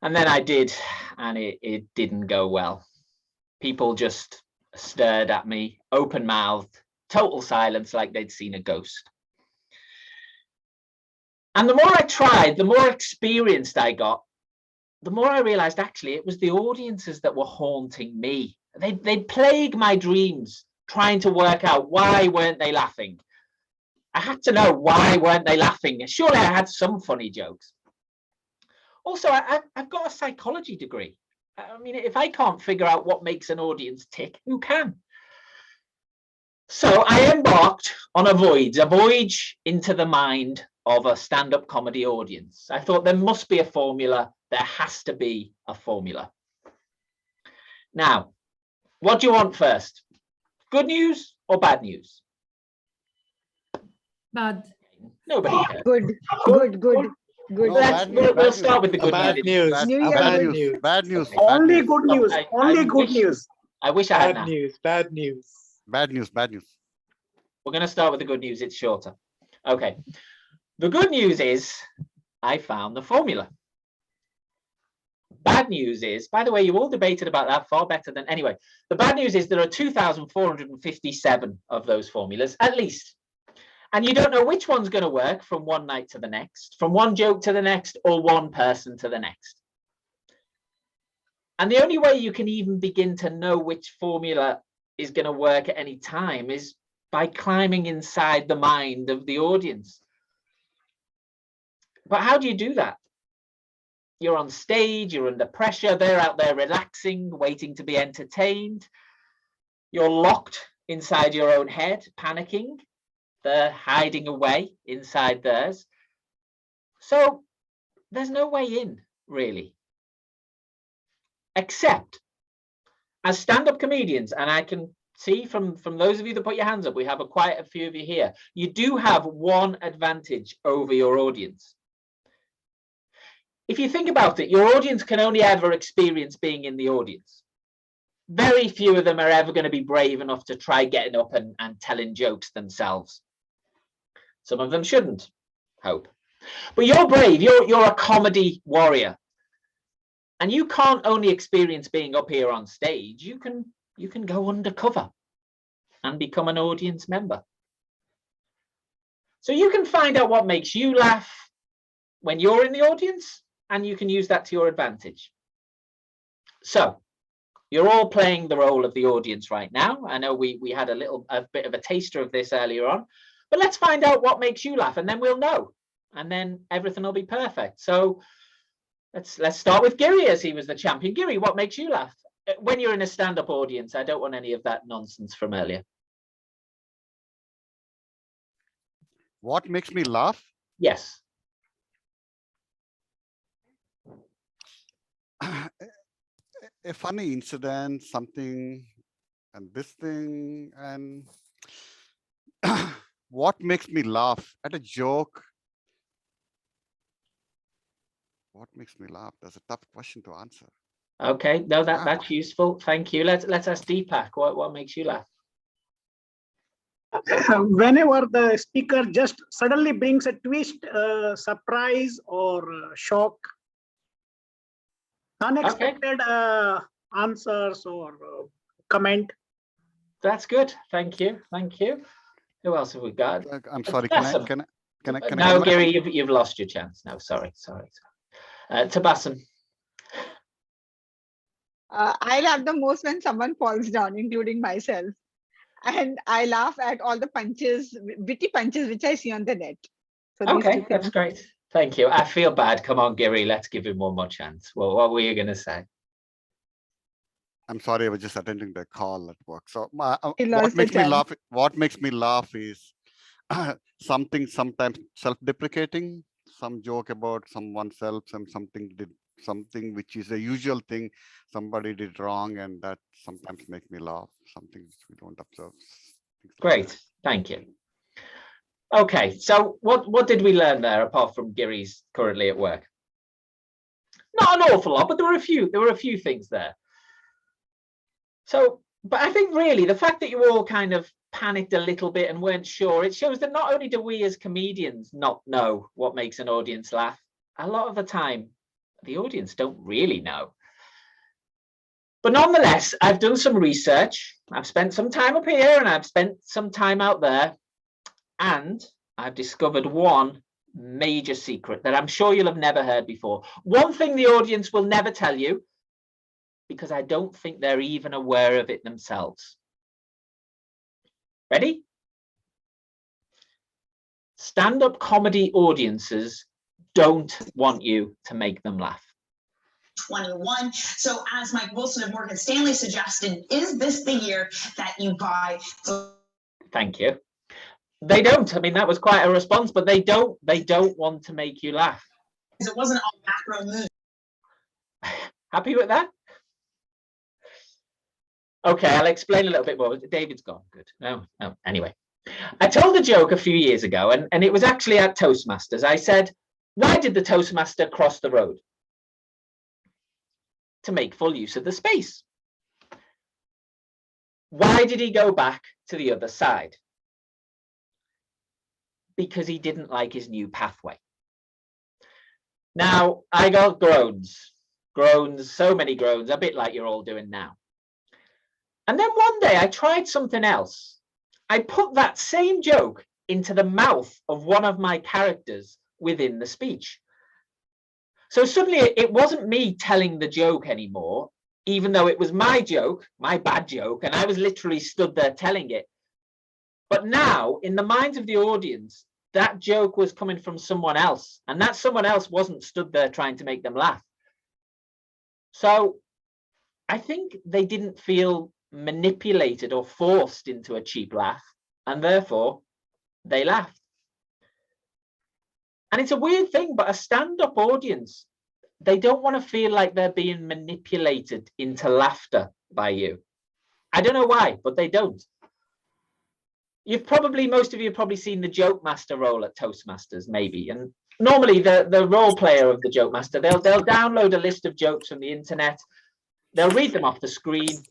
And then I did, and it didn't go well. People just stared at me, open-mouthed, total silence, like they'd seen a ghost. And the more I tried, the more experienced I got, the more I realized actually it was the audiences that were haunting me. They'd plague my dreams, trying to work out why weren't they laughing. I had to know why weren't they laughing. Surely I had some funny jokes. Also, I've got a psychology degree. I mean, if I can't figure out what makes an audience tick, who can? So I embarked on a voyage into the mind of a stand-up comedy audience. I thought there must be a formula. There has to be a formula. Now, what do you want first? Good news or bad news? Bad. Nobody cares. Good. No, We'll start with the good Bad news. news. New Year Bad good news. Bad news. Only good news. I Only good wish- news. I wish I had Bad that. news. Bad news. Bad news. Bad news. We're going to start with the good news. It's shorter. Okay. The good news is I found the formula. Bad news is, by the way, you all debated about that far better than anyway. The bad news is there are 2,457 of those formulas, at least. And you don't know which one's going to work from one night to the next, from one joke to the next, or one person to the next. And the only way you can even begin to know which formula is going to work at any time is by climbing inside the mind of the audience. But how do you do that? You're on stage, you're under pressure, they're out there relaxing, waiting to be entertained. You're locked inside your own head, panicking. They're hiding away inside theirs. So there's no way in, really. Except as stand-up comedians, and I can see from those of you that put your hands up, we have quite a few of you here, you do have one advantage over your audience. If you think about it, your audience can only ever experience being in the audience. Very few of them are ever going to be brave enough to try getting up and telling jokes themselves. Some of them shouldn't, hope. But you're brave, you're a comedy warrior. And you can't only experience being up here on stage, you can go undercover and become an audience member. So you can find out what makes you laugh when you're in the audience, and you can use that to your advantage. So you're all playing the role of the audience right now. I know we had a bit of a taster of this earlier on, but let's find out what makes you laugh, and then we'll know, and then everything will be perfect. So let's start with Giri, as he was the champion. Giri, what makes you laugh? When you're in a stand-up audience, I don't want any of that nonsense from earlier. What makes me laugh? Yes. A funny incident, something, and this thing, and what makes me laugh at a joke? What makes me laugh? That's a tough question to answer. Okay, no, that's useful. Thank you. Let's ask Deepak. What makes you laugh? Whenever the speaker just suddenly brings a twist, surprise, or shock, unexpected answers or comment. That's good. Thank you. Thank you. Who else have we got? I'm sorry. Can I? No, Giri, you've lost your chance. No, sorry. Tabassum. I laugh the most when someone falls down, including myself. And I laugh at all the punches, witty punches, which I see on the net. So Okay, that's great. Thank you. I feel bad. Come on, Giri, let's give him one more chance. Well, what were you going to say? I'm sorry, I was just attending the call at work. So what makes me laugh is something sometimes self-deprecating, some joke about someone's self, something did something which is a usual thing somebody did wrong, and that sometimes make me laugh, something which we don't observe. Great, thank you. Okay, so what did we learn there apart from Giri's currently at work? Not an awful lot, but there were a few things there. So, but I think really the fact that you all kind of panicked a little bit and weren't sure, it shows that not only do we as comedians not know what makes an audience laugh, a lot of the time the audience don't really know. But nonetheless, I've done some research. I've spent some time up here and I've spent some time out there, and I've discovered one major secret that I'm sure you'll have never heard before. One thing the audience will never tell you, because I don't think they're even aware of it themselves. Ready? Stand-up comedy audiences don't want you to make them laugh. 21. So as Mike Wilson of Morgan Stanley suggested, is this the year that you buy? Thank you. They don't. I mean, that was quite a response, but they don't want to make you laugh. It wasn't all macro moves. Happy with that? Okay, I'll explain a little bit more. David's gone. Good. No. Anyway, I told a joke a few years ago, and it was actually at Toastmasters. I said, why did the Toastmaster cross the road? To make full use of the space. Why did he go back to the other side? Because he didn't like his new pathway. Now, I got groans, so many groans, a bit like you're all doing now. And then one day I tried something else. I put that same joke into the mouth of one of my characters within the speech. So suddenly it wasn't me telling the joke anymore, even though it was my joke, my bad joke, and I was literally stood there telling it. But now, in the minds of the audience, that joke was coming from someone else, and that someone else wasn't stood there trying to make them laugh. So I think they didn't feel manipulated or forced into a cheap laugh, and therefore they laughed. And it's a weird thing, but a stand-up audience, they don't want to feel like they're being manipulated into laughter by you. I don't know why, but they don't. Most of you have probably seen the joke master role at Toastmasters, maybe. And normally the role player of the joke master, they'll download a list of jokes from the internet, they'll read them off the screen,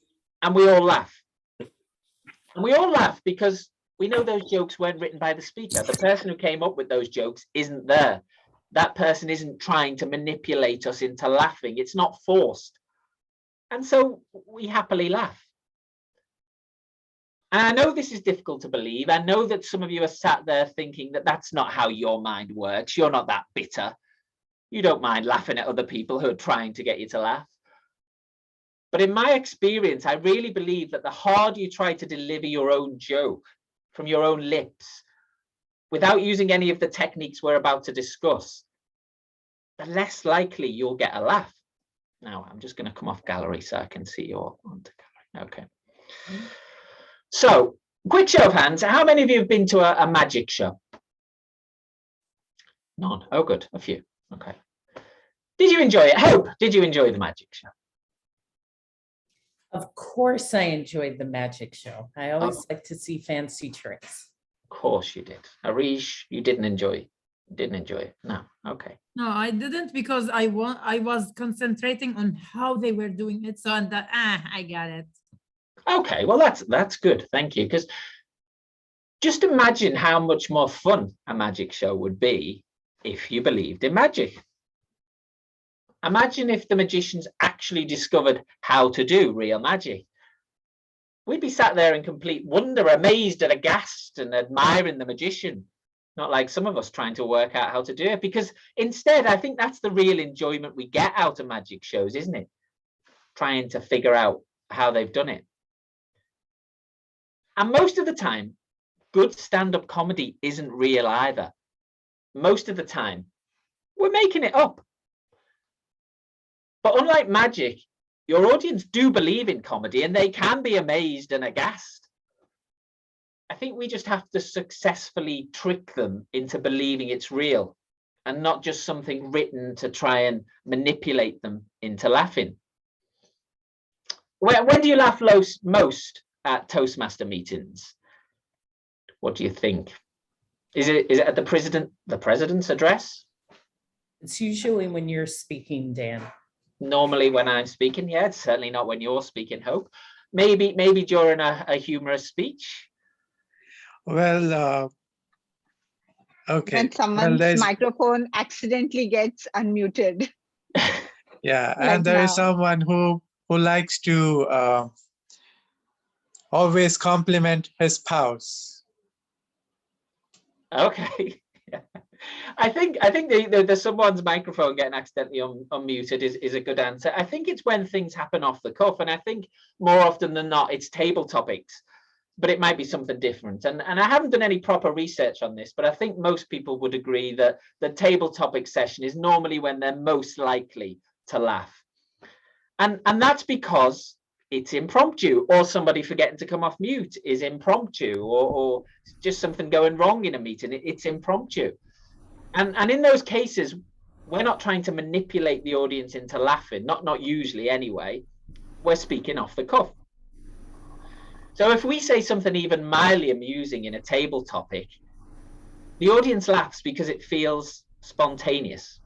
and we all laugh. And we all laugh because we know those jokes weren't written by the speaker. The person who came up with those jokes isn't there. That person isn't trying to manipulate us into laughing. It's not forced. And so we happily laugh. And I know this is difficult to believe. I know that some of you are sat there thinking that that's not how your mind works. You're not that bitter. You don't mind laughing at other people who are trying to get you to laugh. But in my experience, I really believe that the harder you try to deliver your own joke from your own lips, without using any of the techniques we're about to discuss, the less likely you'll get a laugh. Now, I'm just going to come off gallery so I can see you all onto gallery. Okay. So, quick show of hands, how many of you have been to a magic show? None. Oh, good. A few. Okay. Did you enjoy it? Hope, did you enjoy the magic show? Of course I enjoyed the magic show. I always like to see fancy tricks. Of course you did. Arish, you didn't enjoy it? No. Okay. No, I didn't, because I was concentrating on how they were doing it. So and that I got it. Okay, well that's good. Thank you. Because just imagine how much more fun a magic show would be if you believed in magic. Imagine if the magicians actually discovered how to do real magic. We'd be sat there in complete wonder, amazed and aghast and admiring the magician, not like some of us trying to work out how to do it, because instead, I think that's the real enjoyment we get out of magic shows, isn't it? Trying to figure out how they've done it. And most of the time, good stand-up comedy isn't real either. Most of the time, we're making it up. But unlike magic, your audience do believe in comedy and they can be amazed and aghast. I think we just have to successfully trick them into believing it's real and not just something written to try and manipulate them into laughing. When do you laugh most at Toastmaster meetings? What do you think? Is it at the president's address? It's usually when you're speaking, Dan. Normally when I'm speaking, yeah, it's certainly not when you're speaking, Hope. Maybe during a humorous speech. Well, okay. When someone's there's- microphone accidentally gets unmuted. Yeah, Like and there is now. someone who likes to always compliment his spouse. Okay. I think the someone's microphone getting accidentally unmuted is a good answer. I think it's when things happen off the cuff, and I think more often than not it's table topics, but it might be something different. And I haven't done any proper research on this, but I think most people would agree that the table topic session is normally when they're most likely to laugh. And that's because it's impromptu, or somebody forgetting to come off mute is impromptu, or just something going wrong in a meeting. It's impromptu. And in those cases, we're not trying to manipulate the audience into laughing, not usually anyway. We're speaking off the cuff. So if we say something even mildly amusing in a table topic, the audience laughs because it feels spontaneous.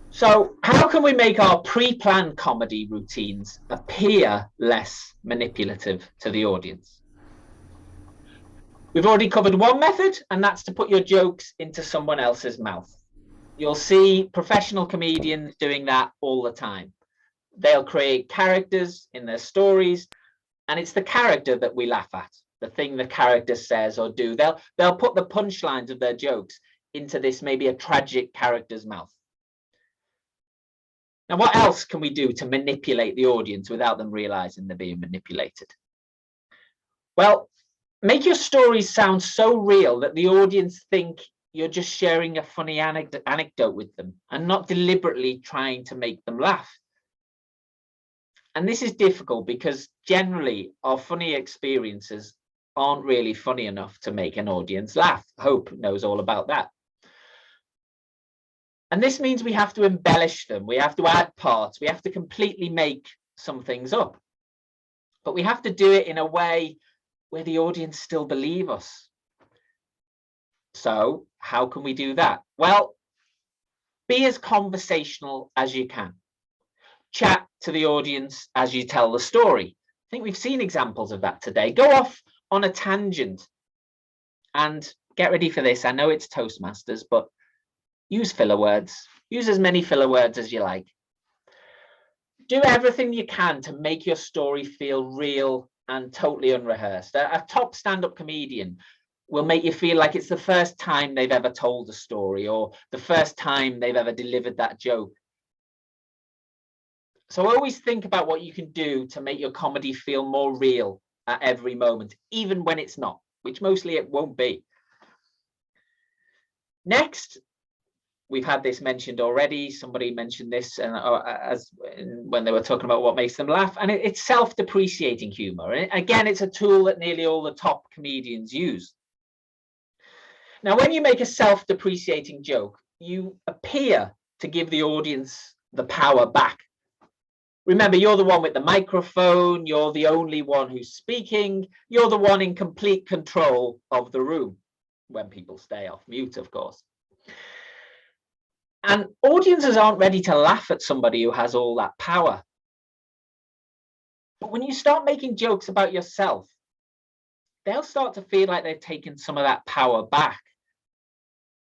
So how can we make our pre-planned comedy routines appear less manipulative to the audience? We've already covered one method, and that's to put your jokes into someone else's mouth. You'll see professional comedians doing that all the time. They'll create characters in their stories, and it's the character that we laugh at, the thing the character says or do. They'll put the punchlines of their jokes into this maybe a tragic character's mouth. Now, what else can we do to manipulate the audience without them realizing they're being manipulated? Well, make your stories sound so real that the audience think you're just sharing a funny anecdote with them and not deliberately trying to make them laugh. And this is difficult because generally our funny experiences aren't really funny enough to make an audience laugh. Hope knows all about that. And this means we have to embellish them. We have to add parts. We have to completely make some things up. But we have to do it in a way where the audience still believe us. So how can we do that? Well, be as conversational as you can. Chat to the audience as you tell the story. I think we've seen examples of that today. Go off on a tangent and get ready for this. I know it's Toastmasters, but use filler words. Use as many filler words as you like. Do everything you can to make your story feel real and totally unrehearsed. A top stand-up comedian will make you feel like it's the first time they've ever told a story or the first time they've ever delivered that joke. So always think about what you can do to make your comedy feel more real at every moment, even when it's not, which mostly it won't be. Next, we've had this mentioned already. Somebody mentioned this when they were talking about what makes them laugh, and it's self-depreciating humor. And again, it's a tool that nearly all the top comedians use. Now, when you make a self-depreciating joke, you appear to give the audience the power back. Remember, you're the one with the microphone. You're the only one who's speaking. You're the one in complete control of the room when people stay off mute, of course. And audiences aren't ready to laugh at somebody who has all that power. But when you start making jokes about yourself, they'll start to feel like they've taken some of that power back.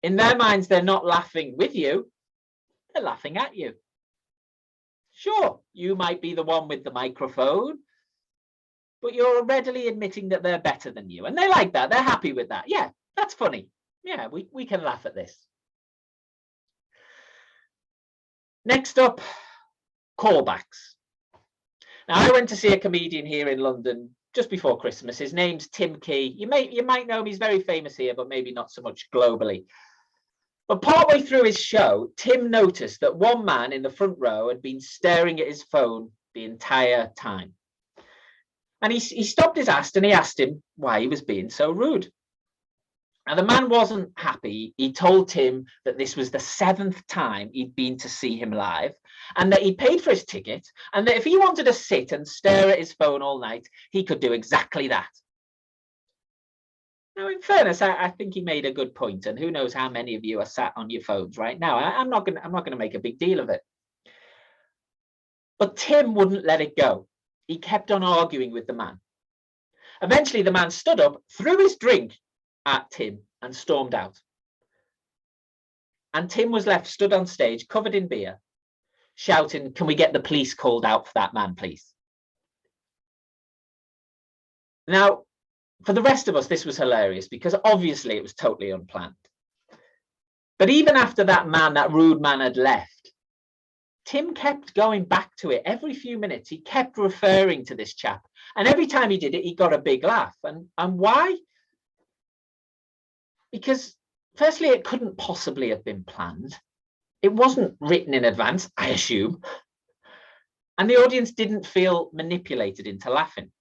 In their minds, they're not laughing with you, they're laughing at you. Sure, you might be the one with the microphone, but you're readily admitting that they're better than you. And they like that, they're happy with that. Yeah, that's funny. Yeah, we can laugh at this. Next up, callbacks. Now, I went to see a comedian here in London just before Christmas. His name's Tim Key. You might know him. He's very famous here, but maybe not so much globally. But partway through his show, Tim noticed that one man in the front row had been staring at his phone the entire time. And he stopped his act and he asked him why he was being so rude. Now, the man wasn't happy. He told Tim that this was the 7th time he'd been to see him live, and that he paid for his ticket, and that if he wanted to sit and stare at his phone all night, he could do exactly that. Now, in fairness, I think he made a good point, and who knows how many of you are sat on your phones right now. I'm not going to make a big deal of it. But Tim wouldn't let it go. He kept on arguing with the man. Eventually, the man stood up, threw his drink at Tim, and stormed out. And Tim was left stood on stage, covered in beer, shouting, "Can we get the police called out for that man, please?" Now, for the rest of us, this was hilarious because obviously it was totally unplanned. But even after that man, that rude man, had left, Tim kept going back to it every few minutes. He kept referring to this chap. And every time he did it, he got a big laugh. And why? Because firstly, it couldn't possibly have been planned. It wasn't written in advance, I assume. And the audience didn't feel manipulated into laughing.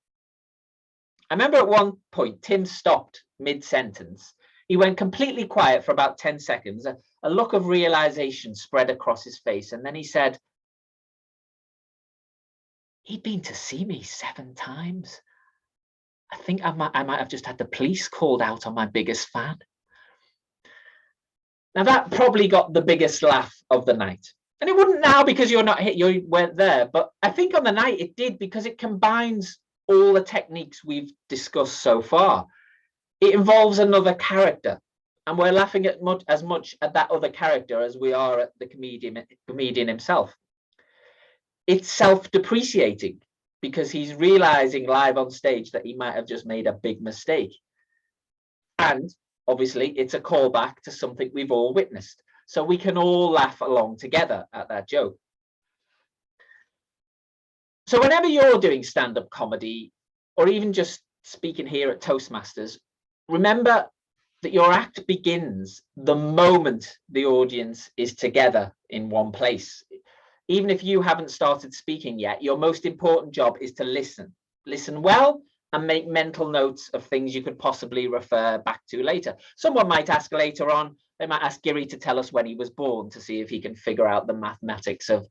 I remember at one point, Tim stopped mid-sentence. He went completely quiet for about 10 seconds. A look of realization spread across his face. And then he said, "He'd been to see me 7 times. I think I might have just had the police called out on my biggest fan." Now that probably got the biggest laugh of the night. And it wouldn't now because you weren't there. But I think on the night it did because it combines all the techniques we've discussed so far. It involves another character, and we're laughing at as much at that other character as we are at the comedian himself. It's self-depreciating because he's realizing live on stage that he might have just made a big mistake. And obviously it's a callback to something we've all witnessed. So we can all laugh along together at that joke. So whenever you're doing stand-up comedy, or even just speaking here at Toastmasters, remember that your act begins the moment the audience is together in one place. Even if you haven't started speaking yet, your most important job is to listen. Listen well and make mental notes of things you could possibly refer back to later. Someone might ask later on, they might ask Giri to tell us when he was born to see if he can figure out the mathematics of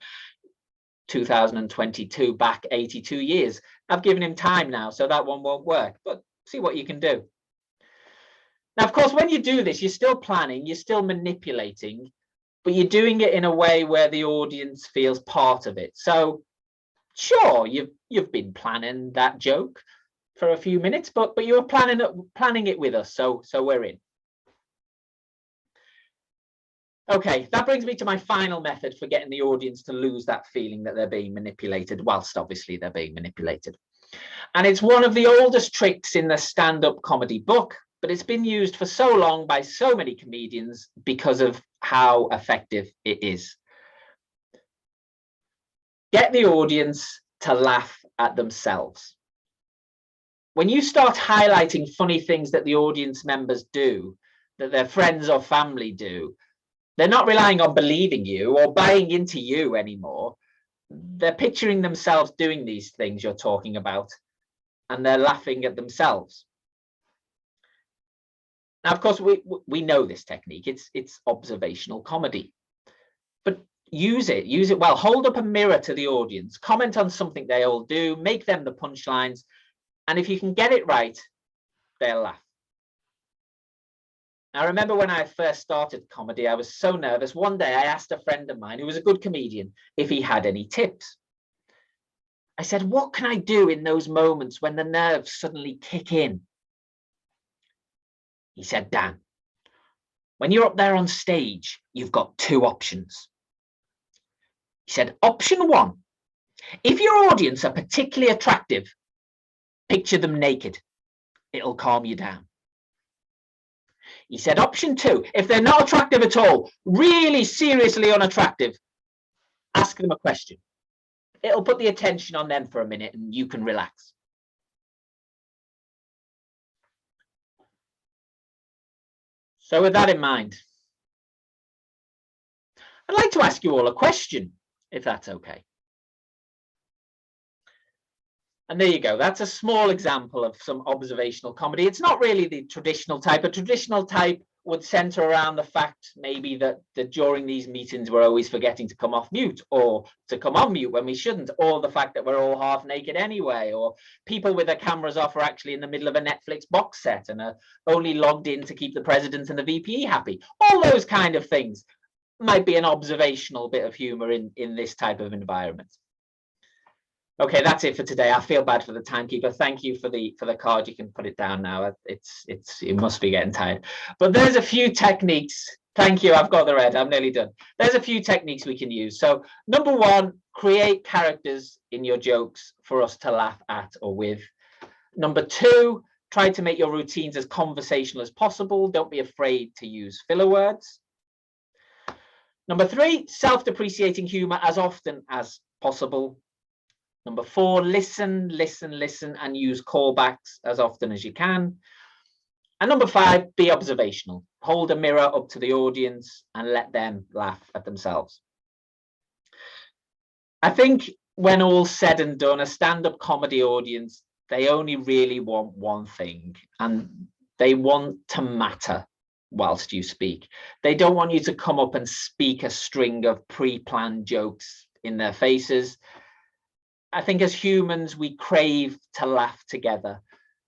2022 back 82 years. I've given him time now, so that one won't work, but see what you can do. Now, of course, when you do this, you're still planning, you're still manipulating, but you're doing it in a way where the audience feels part of it. So sure, you've been planning that joke for a few minutes, but you're planning it with us, so we're in. Okay, that brings me to my final method for getting the audience to lose that feeling that they're being manipulated, whilst obviously they're being manipulated. And it's one of the oldest tricks in the stand-up comedy book, but it's been used for so long by so many comedians because of how effective it is. Get the audience to laugh at themselves. When you start highlighting funny things that the audience members do, that their friends or family do, they're not relying on believing you or buying into you anymore. They're picturing themselves doing these things you're talking about, and they're laughing at themselves. Now, of course, we know this technique. It's observational comedy. But use it well. Hold up a mirror to the audience, comment on something they all do, make them the punchlines, and if you can get it right, they'll laugh. I remember when I first started comedy, I was so nervous. One day I asked a friend of mine who was a good comedian if he had any tips. I said, "What can I do in those moments when the nerves suddenly kick in?" He said, "Dan, when you're up there on stage, you've got 2 options." He said, "Option 1, if your audience are particularly attractive, picture them naked. It'll calm you down." He said, "Option 2, if they're not attractive at all, really seriously unattractive, ask them a question. It'll put the attention on them for a minute and you can relax." So with that in mind, I'd like to ask you all a question, if that's okay. And there you go. That's a small example of some observational comedy. It's not really the traditional type. A traditional type would center around the fact maybe that during these meetings we're always forgetting to come off mute, or to come on mute when we shouldn't, or the fact that we're all half naked anyway, or people with their cameras off are actually in the middle of a Netflix box set and are only logged in to keep the president and the VP happy. All those kind of things might be an observational bit of humor in this type of environment. Okay, that's it for today. I feel bad for the timekeeper. Thank you for the card. You can put it down now. It must be getting tired. But there's a few techniques. Thank you. I've got the red. I'm nearly done. There's a few techniques we can use. So number one, create characters in your jokes for us to laugh at or with. Number two, try to make your routines as conversational as possible. Don't be afraid to use filler words. Number three, self-depreciating humor as often as possible. Number four, listen, and use callbacks as often as you can. And number five, be observational. Hold a mirror up to the audience and let them laugh at themselves. I think when all's said and done, a stand-up comedy audience, they only really want one thing, and they want to matter whilst you speak. They don't want you to come up and speak a string of pre-planned jokes in their faces. I think as humans, we crave to laugh together.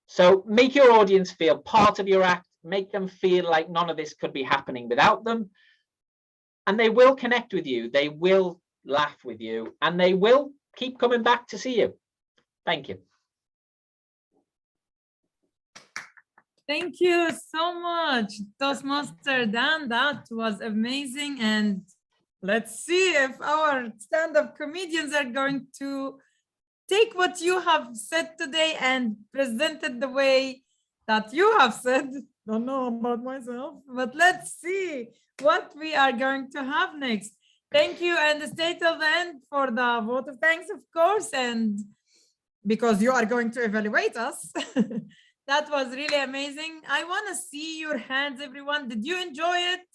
So make your audience feel part of your act, make them feel like none of this could be happening without them. And they will connect with you, they will laugh with you, and they will keep coming back to see you. Thank you. Thank you so much, Toastmaster Dan. That was amazing. And let's see if our stand-up comedians are going to take what you have said today and present it the way that you have said. Don't know about myself, but let's see what we are going to have next. Thank you, and stay till the end for the vote of thanks, of course, and because you are going to evaluate us. That was really amazing. I want to see your hands, everyone. Did you enjoy it?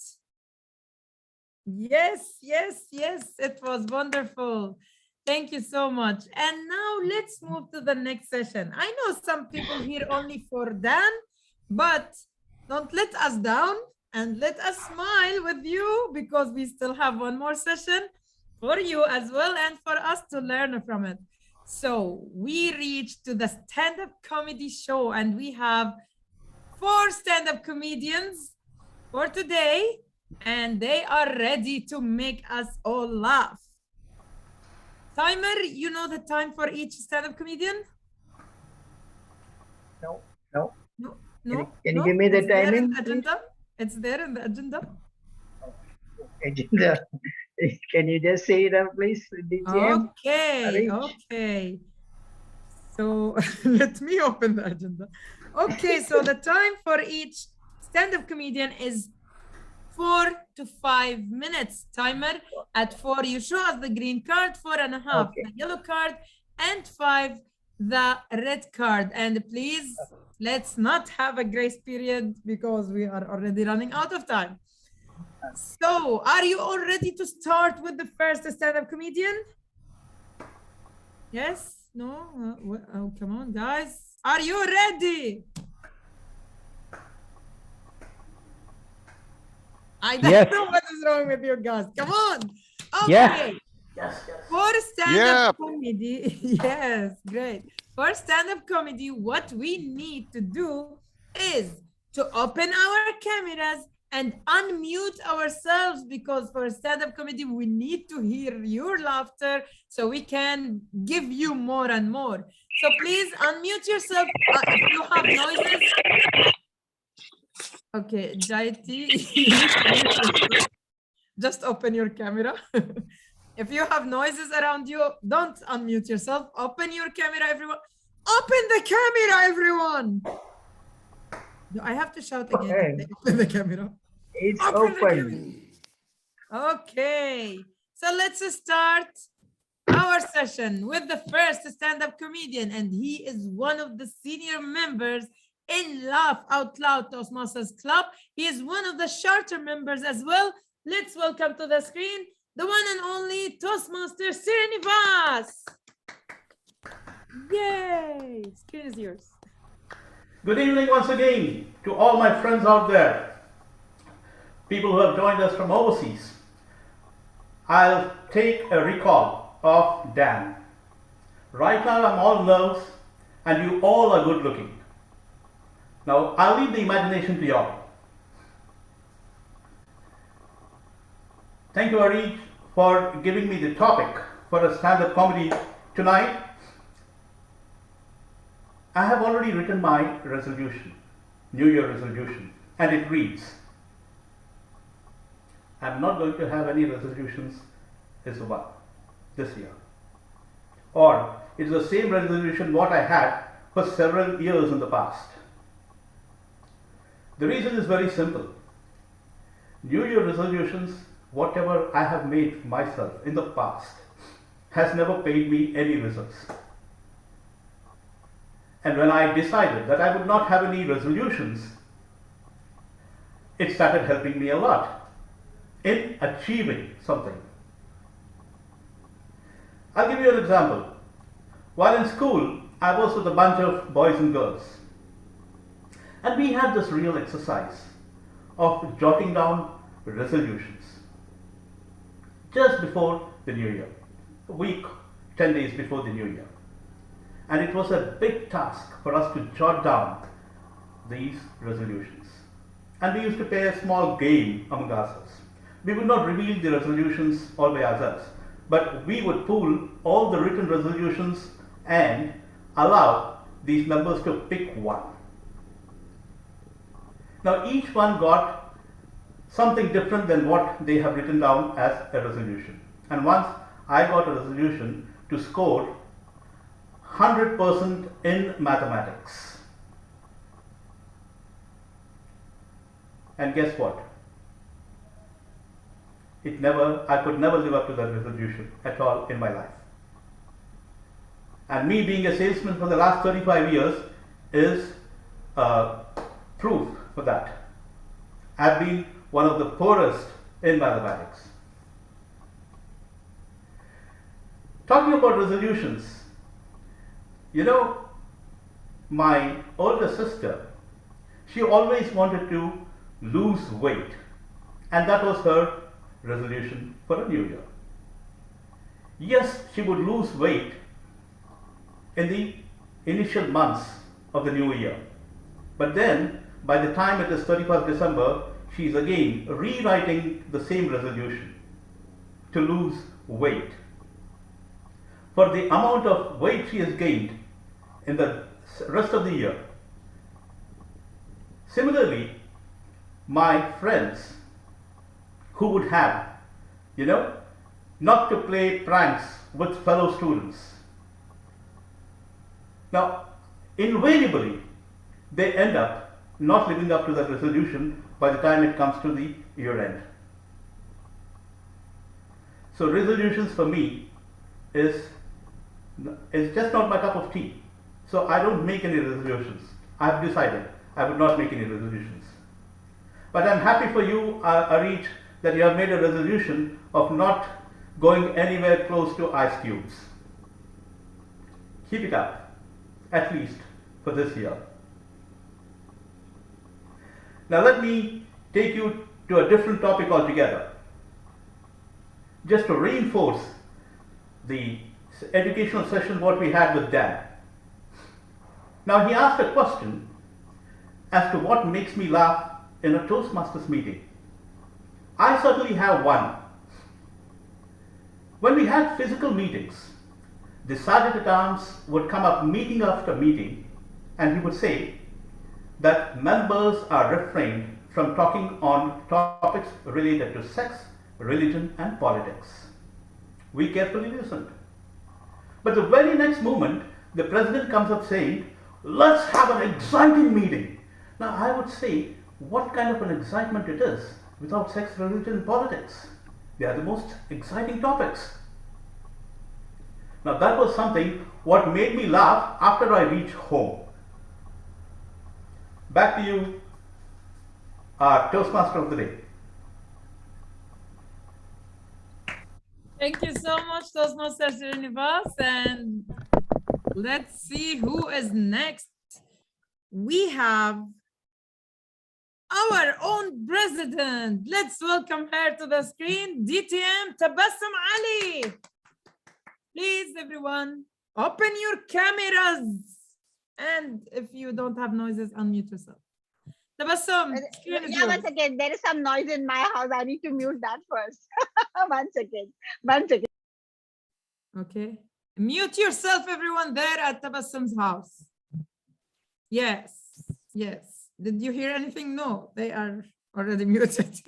Yes, it was wonderful. Thank you so much. And now let's move to the next session. I know some people here only for Dan, but don't let us down and let us smile with you, because we still have one more session for you as well and for us to learn from it. So we reached to the stand-up comedy show, and we have 4 stand-up comedians for today, and they are ready to make us all laugh. Timer, you know the time for each stand-up comedian? No. No. Can you give me the It's there in timing? the agenda. It's there in the agenda. Agenda. Can you just say it out, please? DTM? Okay. So let me open the agenda. Okay, so the time for each stand-up comedian is 4 to 5 minutes. Timer at 4, you show us the green card, 4.5 the yellow card, and 5 the red card. And please, let's not have a grace period because we are already running out of time. So, are you all ready to start with the first stand-up comedian? Yes? No? Oh, come on, guys. Are you ready? I don't know what is wrong with you guys. Come on. Okay. Yes. For stand-up comedy, yes, great. For stand-up comedy, what we need to do is to open our cameras and unmute ourselves, because for stand-up comedy, we need to hear your laughter so we can give you more and more. So please unmute yourself if you have noises. Okay, Jayati, just open your camera. If you have noises around you, don't unmute yourself. Open your camera, everyone. Open the camera, everyone. Do I have to shout again? Open the camera. It's open. Okay, so let's start our session with the first stand-up comedian, and he is one of the senior members in Laugh Out Loud Toastmasters Club. He is one of the charter members as well. Let's welcome to the screen the one and only Toastmaster Srinivas. Yay! Screen is yours. Good evening once again to all my friends out there, people who have joined us from overseas. I'll take a recall of Dan. Right now I'm all nerves and you all are good looking. Now I'll leave the imagination to y'all. Thank you, Ari, for giving me the topic for a stand-up comedy tonight. I have already written my resolution, New Year resolution, and it reads, I'm not going to have any resolutions this year. Or it's the same resolution what I had for several years in the past. The reason is very simple. New Year resolutions, whatever I have made myself in the past, has never paid me any results. And when I decided that I would not have any resolutions, it started helping me a lot in achieving something. I'll give you an example. While in school, I was with a bunch of boys and girls. And we had this real exercise of jotting down resolutions just before the New Year, a week, 10 days before the New Year. And it was a big task for us to jot down these resolutions. And we used to play a small game among ourselves. We would not reveal the resolutions all by ourselves, but we would pool all the written resolutions and allow these members to pick one. Now each one got something different than what they have written down as a resolution. And once I got a resolution to score 100% in mathematics. And guess what? I could never live up to that resolution at all in my life. And me being a salesman for the last 35 years is proof for that. I've been one of the poorest in mathematics. Talking about resolutions, you know, my older sister, she always wanted to lose weight, and that was her resolution for a new year. Yes, she would lose weight in the initial months of the new year, but then by the time it is 31st December, she is again rewriting the same resolution to lose weight. For the amount of weight she has gained in the rest of the year. Similarly, my friends who would have, not to play pranks with fellow students. Now, invariably, they end up not living up to that resolution by the time it comes to the year end. So resolutions for me is just not my cup of tea. So I don't make any resolutions. I have decided I would not make any resolutions. But I'm happy for you, Arit, that you have made a resolution of not going anywhere close to ice cubes. Keep it up, at least for this year. Now let me take you to a different topic altogether, just to reinforce the educational session what we had with Dan. Now he asked a question as to what makes me laugh in a Toastmasters meeting. I certainly have one. When we had physical meetings, the Sergeant at Arms would come up meeting after meeting and he would say that members are refrained from talking on topics related to sex, religion and politics. We carefully listened. But the very next moment, the President comes up saying, let's have an exciting meeting. Now I would say, what kind of an excitement it is without sex, religion and politics? They are the most exciting topics. Now that was something what made me laugh after I reached home. Back to you, our Toastmaster of the day. Thank you so much, Toastmaster Srinivas. And Let's see who is next. We have our own president. Let's welcome her to the screen, DTM Tabassum Ali. Please, everyone, open your cameras. And if you don't have noises, unmute yourself. Tabassum, screen is Yeah, yours. one second. There is some noise in my house. I need to mute that first. 1 second. 1 second. Okay. Mute yourself, everyone there at Tabassum's house. Yes, yes. Did you hear anything? No, they are already muted.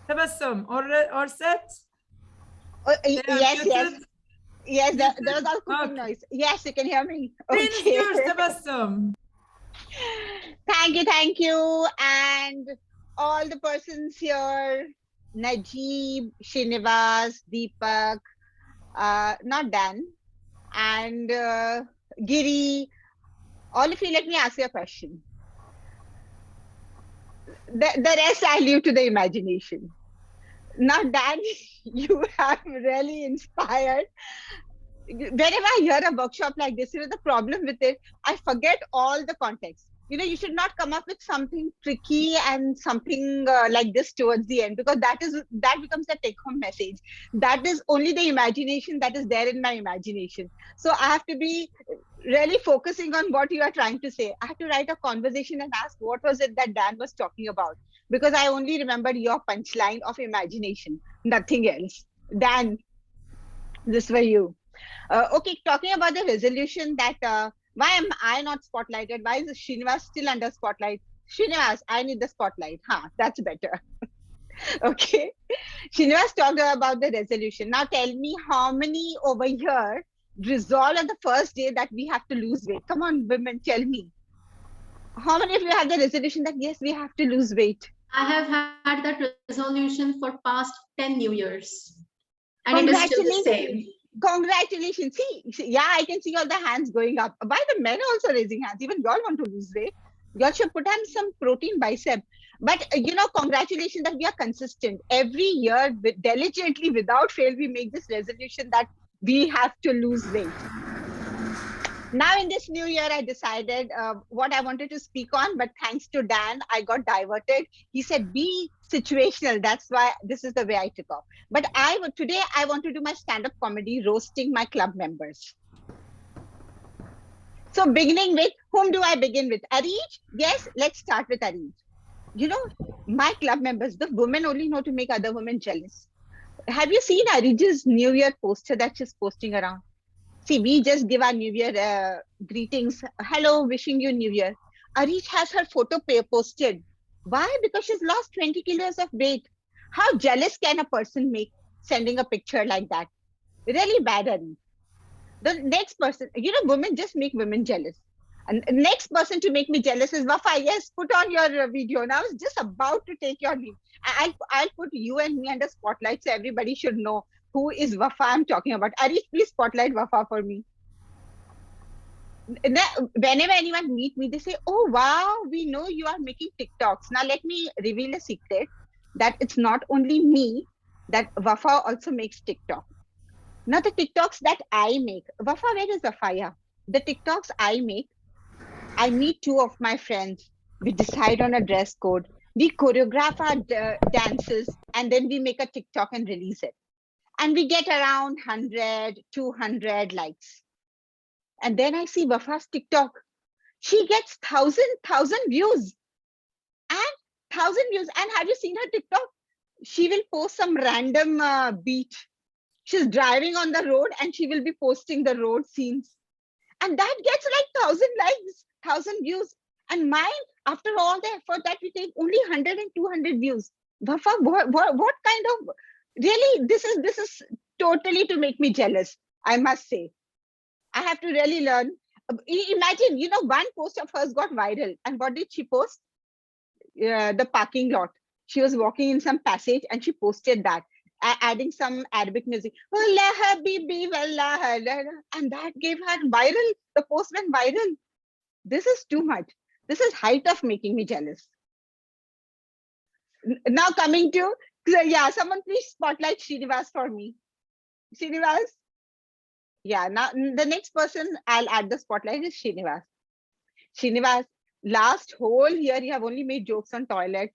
Tabassum, or set? Oh, They are yes, yes. muted? Yes, there was all cooking Okay. noise. Yes, you can hear me. Screen is yours, Tabassum. Thank you. And all the persons here, Najib, Srinivas, Deepak, not Dan, and Giri, all of you, let me ask you a question. The rest I leave to the imagination. Now, Dan, you have really inspired. Whenever I hear a workshop like this, the problem with it, I forget all the context. You should not come up with something tricky and something like this towards the end, because that becomes the take-home message. That is only the imagination that is there in my imagination. So I have to be really focusing on what you are trying to say. I have to write a conversation and ask what was it that Dan was talking about, because I only remembered your punchline of imagination, nothing else. Dan, this for you. Okay, talking about the resolution that why am I not spotlighted? Why is Srinivas still under spotlight? Srinivas, I need the spotlight. That's better. Okay. Srinivas talked about the resolution. Now tell me how many over here resolve on the first day that we have to lose weight. Come on, women, tell me. How many of you have the resolution that yes, we have to lose weight? I have had that resolution for past 10 New Years. And it is still the same. Congratulations. See, yeah, I can see all the hands going up. Why the men also raising hands? Even y'all want to lose weight. Y'all should put on some protein bicep. But, congratulations that we are consistent. Every year, diligently, without fail, we make this resolution that we have to lose weight. Now, in this new year, I decided what I wanted to speak on, but thanks to Dan, I got diverted. He said, be situational. That's why this is the way I took off. But today, I want to do my stand-up comedy, roasting my club members. So beginning with, whom do I begin with? Arij? Yes, let's start with Arij. My club members, the women only know to make other women jealous. Have you seen Arij's New Year poster that she's posting around? See, we just give our New Year greetings. Hello, wishing you New Year. Arij has her photo posted. Why? Because she's lost 20 kilos of weight. How jealous can a person make sending a picture like that? Really bad, Arij. The next person, women just make women jealous. And the next person to make me jealous is Wafa. Yes, put on your video. Now I was just about to take your leave. I'll put you and me under spotlight so everybody should know who is Wafa I'm talking about. Arij, please spotlight Wafa for me. Whenever anyone meet me, they say, oh, wow, we know you are making TikToks. Now, let me reveal a secret that it's not only me, that Wafa also makes TikTok. Now, the TikToks that I make, Wafa, where is Wafaya? The TikToks I make, I meet two of my friends. We decide on a dress code. We choreograph our dances, and then we make a TikTok and release it. And we get around 100, 200 likes. And then I see Wafa's TikTok. She gets 1,000 views. And 1,000 views. And have you seen her TikTok? She will post some random beat. She's driving on the road and she will be posting the road scenes. And that gets like 1,000 likes, 1,000 views. And mine, after all the effort that we take, only 100 and 200 views. Wafa, what kind of... Really, this is totally to make me jealous, I must say. I have to really learn. Imagine, one post of hers got viral. And what did she post? The parking lot. She was walking in some passage and she posted that, adding some Arabic music. And that gave her viral. The post went viral. This is too much. This is height of making me jealous. Now coming to... Yeah, someone please spotlight Srinivas for me. Srinivas? Yeah, now the next person I'll add the spotlight is Srinivas. Srinivas, last whole year you have only made jokes on toilet.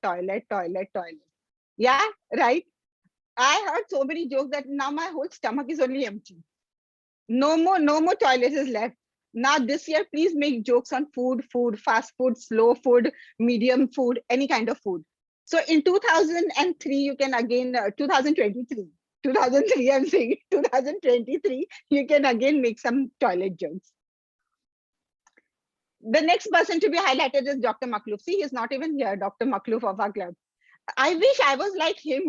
Yeah, right. I heard so many jokes that now my whole stomach is only empty. No more toilets is left. Now this year, please make jokes on food, fast food, slow food, medium food, any kind of food. So in 2003, you can again, 2023, I'm saying 2023, you can again make some toilet jokes. The next person to be highlighted is Dr. Makhlouf. See, he's not even here, Dr. Makhlouf of our club. I wish I was like him,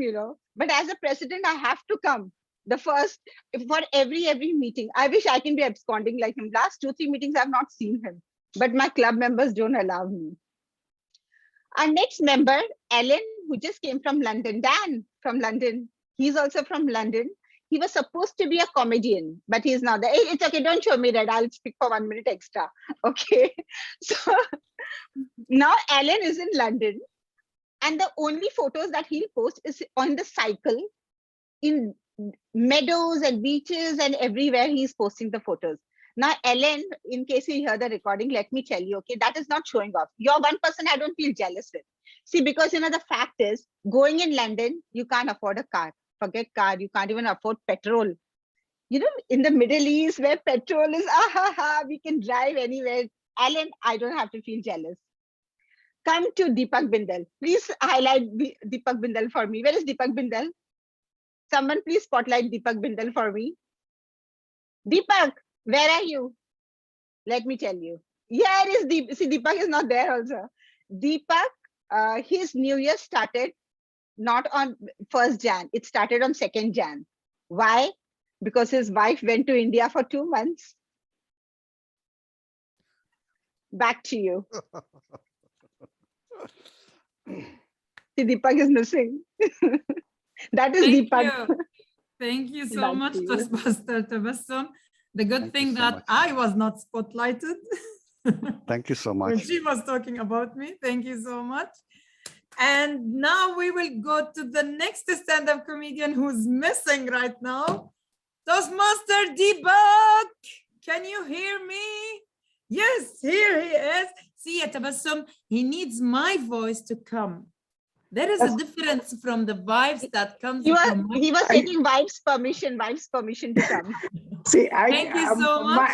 but as a president, I have to come. The first for every meeting. I wish I can be absconding like him. Last 2-3 meetings, I've not seen him, but my club members don't allow me. Our next member, Ellen, who just came from London. Dan from London. He's also from London. He was supposed to be a comedian, but he's not there. It's okay, don't show me that. I'll speak for 1 minute extra. Okay. So now Ellen is in London, and the only photos that he'll post is on the cycle in meadows and beaches and everywhere he's posting the photos. Now, Ellen, in case you hear the recording, let me tell you, okay, that is not showing off. You're one person I don't feel jealous with. See, because, the fact is, going in London, you can't afford a car. Forget car, you can't even afford petrol. In the Middle East, where petrol is, we can drive anywhere. Ellen, I don't have to feel jealous. Come to Deepak Bindal. Please highlight Deepak Bindal for me. Where is Deepak Bindal? Someone please spotlight Deepak Bindal for me. Deepak, where are you? Let me tell you. Here is Deepak. See, Deepak is not there also. Deepak, his New Year started not on 1st Jan. It started on 2nd Jan. Why? Because his wife went to India for 2 months. Back to you. See, Deepak is missing. That is Deepak. Thank you so Back much, to you. Toastmaster Tabassum. The good Thank thing you so that much. I was not spotlighted Thank you so when much. she was talking about me. Thank you so much. And now we will go to the next stand-up comedian who's missing right now. Toastmaster Deepak, can you hear me? Yes, here he is. See, Tabassum, he needs my voice to come. There is a difference from the vibes that comes from my He was taking wife's permission to come. See, Thank you so much.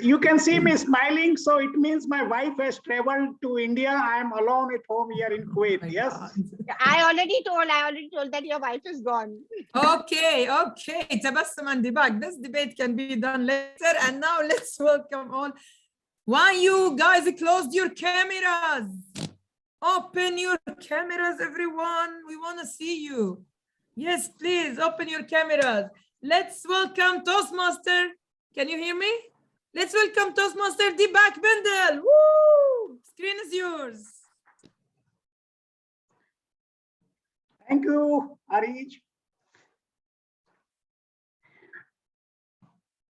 You can see me smiling, so it means my wife has traveled to India. I am alone at home here in Kuwait. Yes. I already told that your wife is gone. Okay. Tabassum and Deepak, this debate can be done later. And now let's welcome all. Why you guys closed your cameras? Open your cameras, everyone. We want to see you. Yes, please open your cameras. Let's welcome Toastmaster. Can you hear me? Let's welcome Toastmaster Deepak Bindal. Woo! Screen is yours. Thank you, Arij.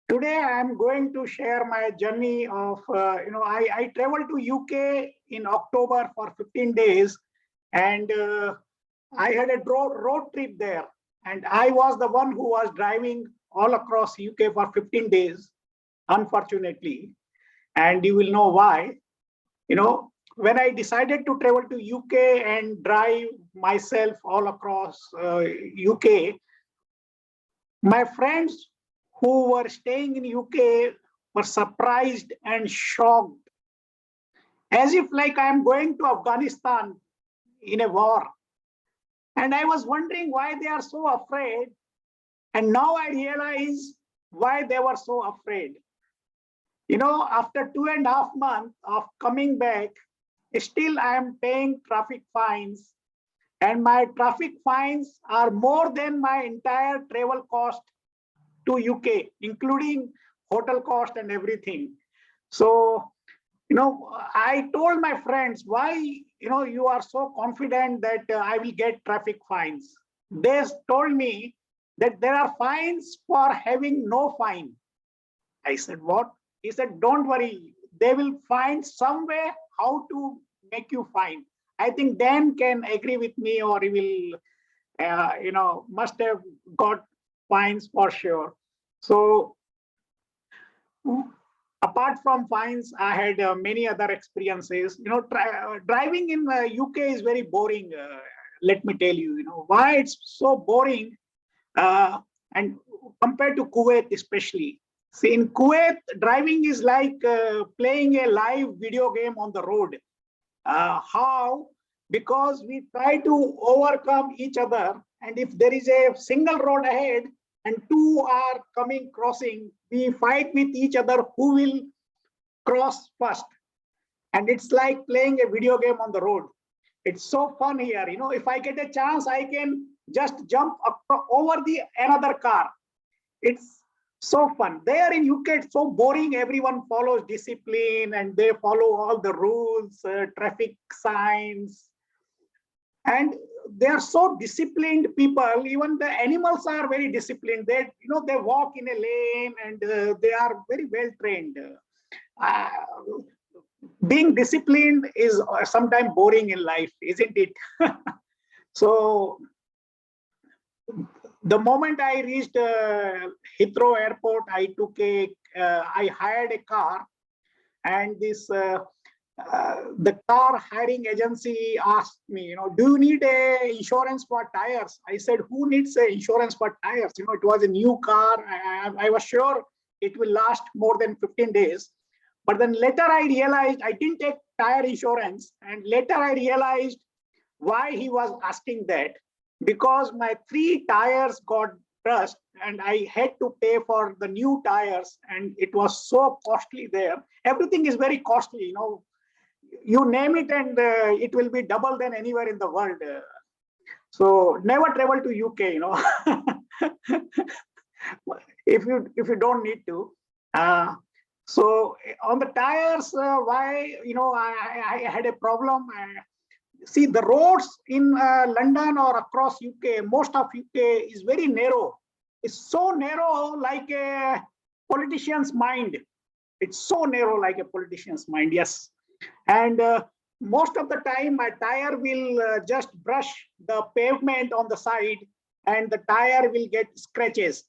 Today, I am going to share my journey of, I traveled to UK in October for 15 days, and I had a road trip there. And I was the one who was driving all across UK for 15 days, unfortunately. And you will know why. When I decided to travel to UK and drive myself all across UK, my friends who were staying in UK were surprised and shocked, as if like I am going to Afghanistan in a war. And I was wondering why they are so afraid. And now I realize why they were so afraid. After 2.5 months of coming back, still I am paying traffic fines. And my traffic fines are more than my entire travel cost to UK, including hotel cost and everything. So, I told my friends, why, you are so confident that I will get traffic fines. They told me that there are fines for having no fine. I said, what? He said, don't worry. They will find some way how to make you fine. I think Dan can agree with me, or he will, must have got fines for sure. So apart from fines, I had many other experiences. You know, driving in UK is very boring. Let me tell you, you know, why it's so boring. And compared to Kuwait, especially. See, in Kuwait, driving is like playing a live video game on the road. How? Because we try to overcome each other. And if there is a single road ahead and two are crossing, we fight with each other who will cross first. And it's like playing a video game on the road. It's so fun here. You know, if I get a chance, I can just jump over another car. It's so fun. There in UK, it's so boring. Everyone follows discipline and they follow all the rules, traffic signs. And they are so disciplined people. Even the animals are very disciplined. They, you know, they walk in a lane and they are very well trained. Being disciplined is sometimes boring in life, isn't it? So the moment I reached Heathrow Airport, I hired a car, and this the car hiring agency asked me, you know, do you need a insurance for tires? I said, who needs a insurance for tires? You know, it was a new car. I was sure it will last more than 15 days. But then later I realized I didn't take tire insurance. And later I realized why he was asking that. Because my 3 tires got rust and I had to pay for the new tires, and it was so costly there. Everything is very costly, you know. You name it and it will be double than anywhere in the world. So never travel to UK, you know, if you don't need to. So on the tires, why, you know, I had a problem. See, the roads in London or across UK, most of UK is very narrow. It's so narrow like a politician's mind. It's so narrow like a politician's mind, yes. And most of the time, my tire will just brush the pavement on the side and the tire will get scratches.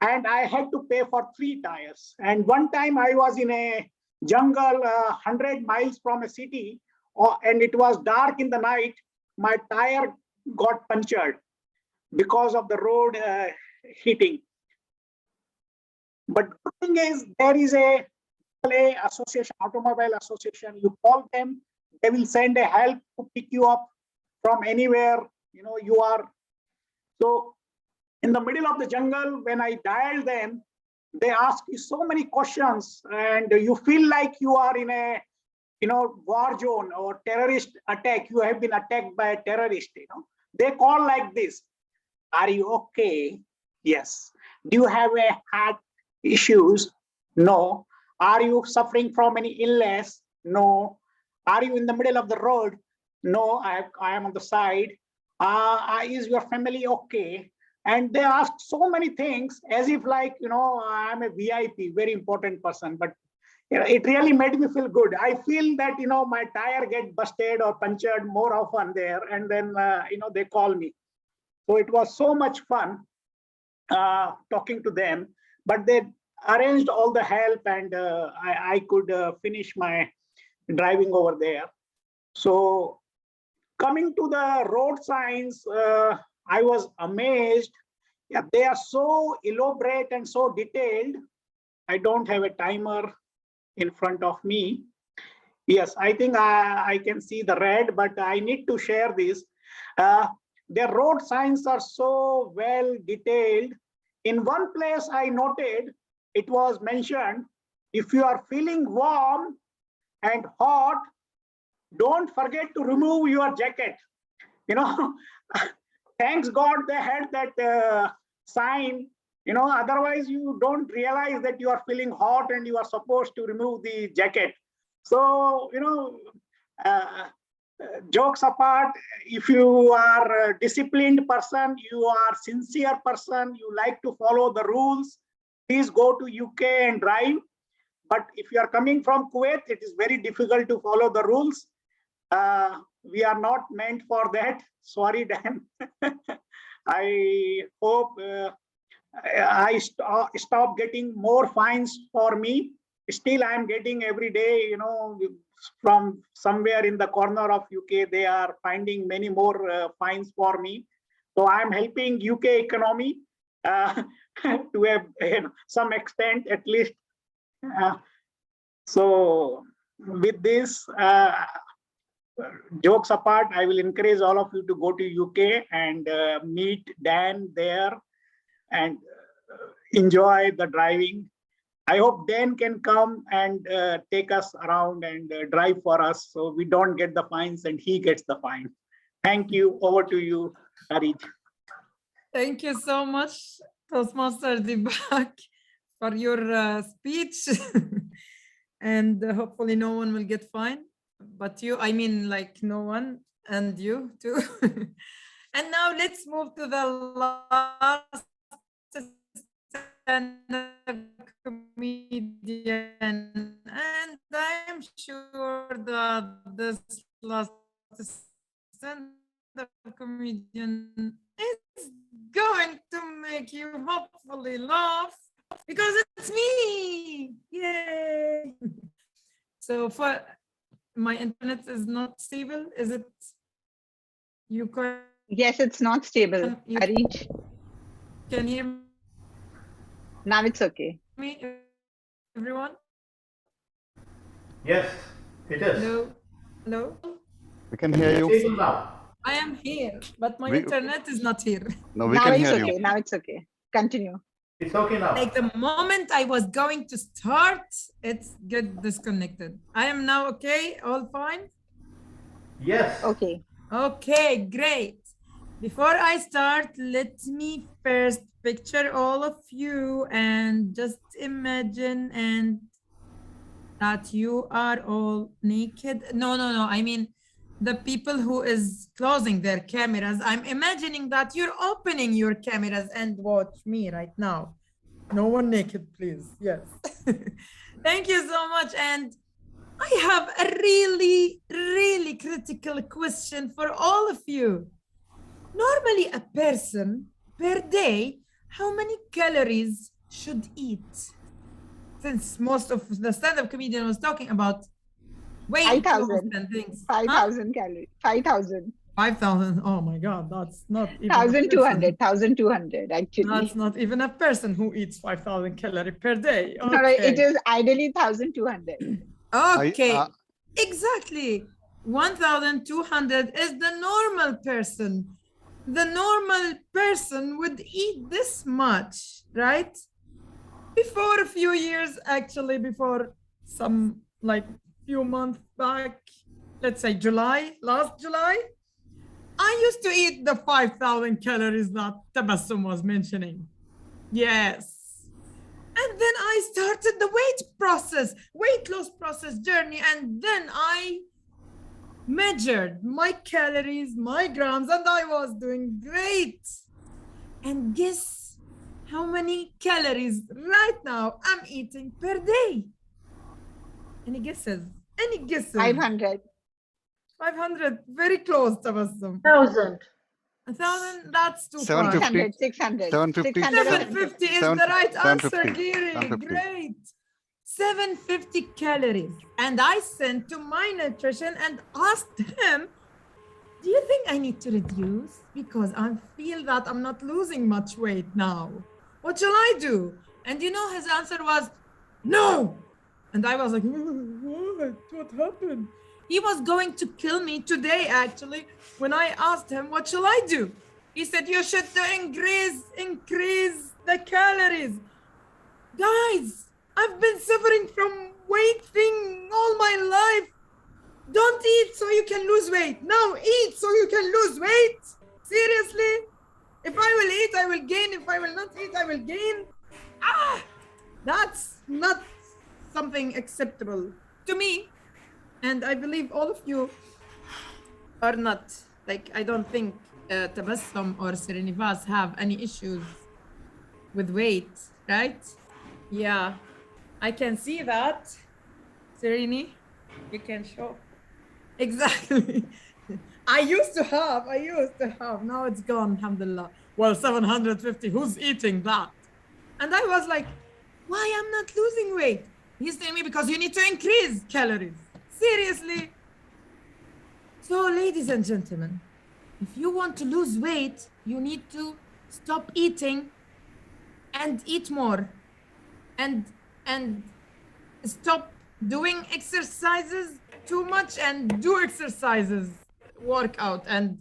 And I had to pay for 3 tires. And one time I was in a jungle 100 miles from a city, and it was dark in the night. My tire got punctured because of the road heating. But the thing is, there is a association, automobile association. You call them, they will send a help to pick you up from anywhere, you know, you are. So in the middle of the jungle, when I dialed them, they ask you so many questions, and you feel like you are in a, you know, war zone or terrorist attack. You have been attacked by a terrorist, you know. They call like this: are you okay? Yes. Do you have a heart issues? No. Are you suffering from any illness? No. Are you in the middle of the road? No, I am on the side. Is your family okay? And they ask so many things as if like, you know, I'm a VIP, very important person. But you know, it really made me feel good. I feel that, you know, my tire get busted or punctured more often there. And then, you know, they call me. So it was so much fun talking to them. But they arranged all the help, and I could finish my driving over there. So coming to the road signs, I was amazed. Yeah, they are so elaborate and so detailed. I don't have a timer in front of me. Yes, I think I can see the red, but I need to share this. Their road signs are so well detailed. In one place I noted, it was mentioned, if you are feeling warm and hot, don't forget to remove your jacket. You know, thanks God they had that sign, you know, otherwise you don't realize that you are feeling hot and you are supposed to remove the jacket. So, you know, jokes apart, if you are a disciplined person, you are sincere person, you like to follow the rules, please go to UK and drive. But if you are coming from Kuwait, it is very difficult to follow the rules. We are not meant for that. Sorry, Dan. I hope I stopped getting more fines for me. Still, I'm getting every day, from somewhere in the corner of UK, they are finding many more fines for me. So I'm helping UK economy to some extent, at least. So with this, jokes apart, I will encourage all of you to go to UK and meet Dan there and enjoy the driving. I hope Dan can come and take us around and drive for us so we don't get the fines and he gets the fine. Thank you. Over to you, Harit. Thank you so much, Toastmaster Deepak, for your speech. And hopefully no one will get fined. But you, I mean, like no one, and you too. And now let's move to the last stand-up comedian, and I'm sure that this last stand-up comedian is going to make you hopefully laugh because it's me. Yay! So for my internet is not stable, is it? You can. Yes, it's not stable. Harit. Can you hear me? Now it's okay. Everyone? Yes, it is. Hello? Hello? We can hear you. Stable now. I am here, but my internet is not here. No, we Now can it's hear okay. you. Now it's okay. Continue. It's okay now. Like the moment I was going to start, it's get disconnected. I am now okay, all fine? Yes. Okay. Okay, great. Before I start, let me first picture all of you and just imagine and that you are all naked. No, I mean, the people who is closing their cameras, I'm imagining that you're opening your cameras and watch me right now. No one naked, please. Yes. Thank you so much. And I have a really, really critical question for all of you. Normally, a person per day, how many calories should eat? Since most of the stand-up comedian was talking about weight loss 5,000 and things. 5,000 calories. 5,000. 5,000. Oh my God, that's not even 1,200. 1,200 actually. That's not even a person who eats 5,000 calories per day. No, it is ideally 1,200. Okay, exactly. 1,200 is the normal person. The normal person would eat this much, right? Before a few years, actually, before some like few months back, let's say last July, I used to eat the 5,000 calories that Tabassum was mentioning. Yes. And then I started the weight loss process journey. And then I measured my calories, my grams, and I was doing great. And guess how many calories right now I'm eating per day? Any guesses? 500. 500, very close, Tabassum. 1,000. 1,000, that's too far. 600. 600. 750. 750 is the right answer, 750. Giri. 750. Great. 750 calories. And I sent to my nutrition and asked him, do you think I need to reduce? Because I feel that I'm not losing much weight now. What shall I do? And you know, his answer was, no. And I was like, what happened? He was going to kill me today, actually, when I asked him, what shall I do? He said, you should increase the calories. Guys, I've been suffering from weight thing all my life. Don't eat so you can lose weight. No, eat so you can lose weight. Seriously? If I will eat, I will gain. If I will not eat, I will gain. That's not something acceptable to me. And I believe all of you are not. Like, I don't think Tabassum or Srinivas have any issues with weight, right? Yeah, I can see that. Srini, you can show. Exactly. I used to have. Now it's gone, alhamdulillah. Well, 750, who's eating that? And I was like, why I'm not losing weight? He's telling me because you need to increase calories. Seriously? So ladies and gentlemen, if you want to lose weight, you need to stop eating and eat more and stop doing exercises too much and do exercises, workout, and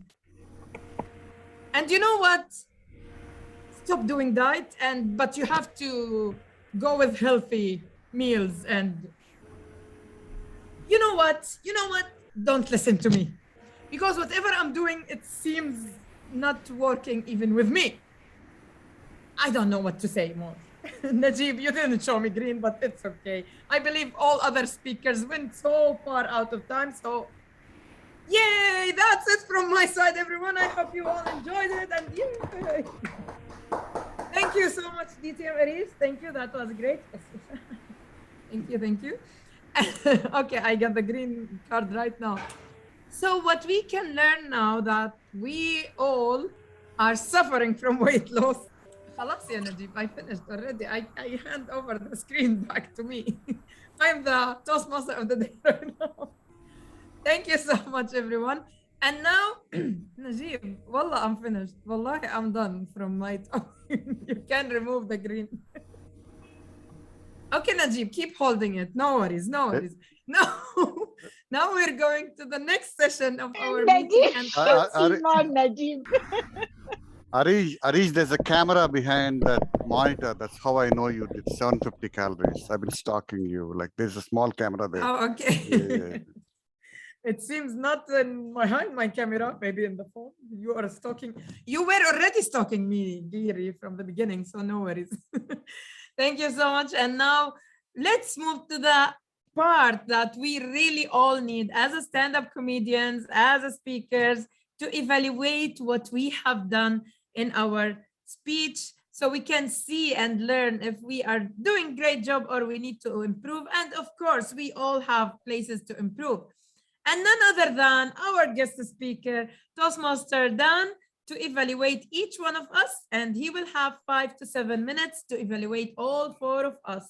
you know what? Stop doing diet, but you have to go with healthy meals. And you know what? Don't listen to me, because whatever I'm doing, it seems not working even with me. I don't know what to say more. Najib, you didn't show me green, but it's okay. I believe all other speakers went so far out of time. So yay, that's it from my side, everyone. I hope you all enjoyed it, and yay. Thank you so much, DTM Aris. Thank you, that was great. Thank you. Okay, I got the green card right now. So what we can learn now that we all are suffering from weight loss. خلاص يا نجيب, I finished already. I hand over the screen back to me. I'm the Toastmaster of the day right now. Thank you so much, everyone. And now, Najib, wallah, I'm finished. Wallahi, I'm done from my talking. You can remove the green. Okay, Najib, keep holding it. No worries, no worries. Now we're going to the next session of our meeting. Najib. Arish, there's a camera behind that monitor. That's how I know you did 750 calories. I've been stalking you. Like there's a small camera there. Oh, okay. Yeah. It seems not behind my camera, maybe in the phone. You are stalking. You were already stalking me, Giri, from the beginning, so no worries. Thank you so much. And now let's move to the part that we really all need as a stand-up comedians, as a speakers, to evaluate what we have done in our speech, so we can see and learn if we are doing great job or we need to improve. And of course, we all have places to improve. And none other than our guest speaker, Toastmaster Dan, to evaluate each one of us. And he will have 5 to 7 minutes to evaluate all 4 of us.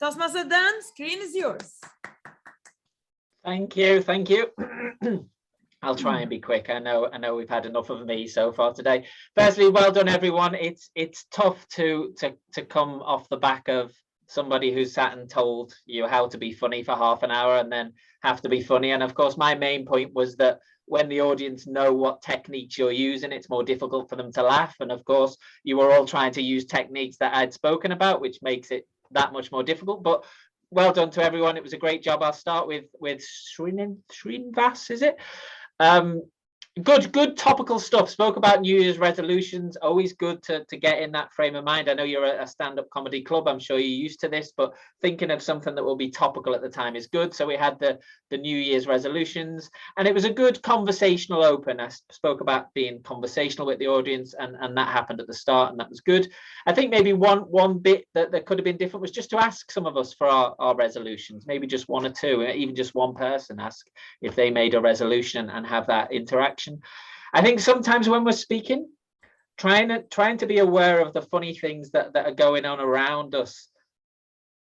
Toastmaster Dan, screen is yours. Thank you. I'll try and be quick. I know we've had enough of me so far today. Firstly, well done, everyone. It's tough to come off the back of somebody who's sat and told you how to be funny for half an hour and then have to be funny. And of course, my main point was that when the audience know what techniques you're using, it's more difficult for them to laugh. And of course, you were all trying to use techniques that I'd spoken about, which makes it that much more difficult. But well done to everyone. It was a great job. I'll start with Srinivas, is it? Good topical stuff. Spoke about New Year's resolutions. Always good to get in that frame of mind. I know you're a stand-up comedy club. I'm sure you're used to this, but thinking of something that will be topical at the time is good. So we had the New Year's resolutions, and it was a good conversational open. I spoke about being conversational with the audience, and that happened at the start, and that was good. I think maybe one bit that could have been different was just to ask some of us for our resolutions, maybe just 1 or 2, even just one person ask if they made a resolution and have that interaction. I think sometimes when we're speaking, trying to be aware of the funny things that are going on around us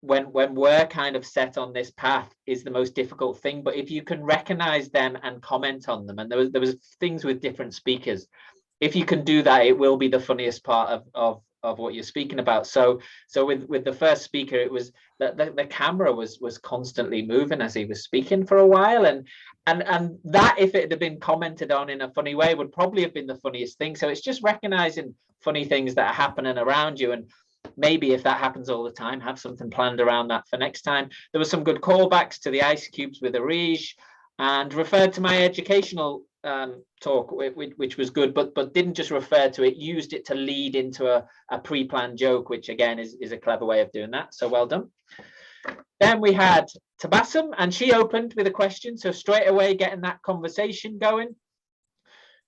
when we're kind of set on this path is the most difficult thing. But if you can recognize them and comment on them, and there was things with different speakers, if you can do that, it will be the funniest part of what you're speaking about. So with the first speaker, it was that the camera was constantly moving as he was speaking for a while, and that, if it had been commented on in a funny way, would probably have been the funniest thing. So it's just recognizing funny things that are happening around you, and maybe if that happens all the time, have something planned around that for next time. There were some good callbacks to the ice cubes with Arish, and referred to my educational talk, which was good, but didn't just refer to it, used it to lead into a pre-planned joke, which again is a clever way of doing that. So well done. Then we had Tabassum, and she opened with a question, so straight away getting that conversation going.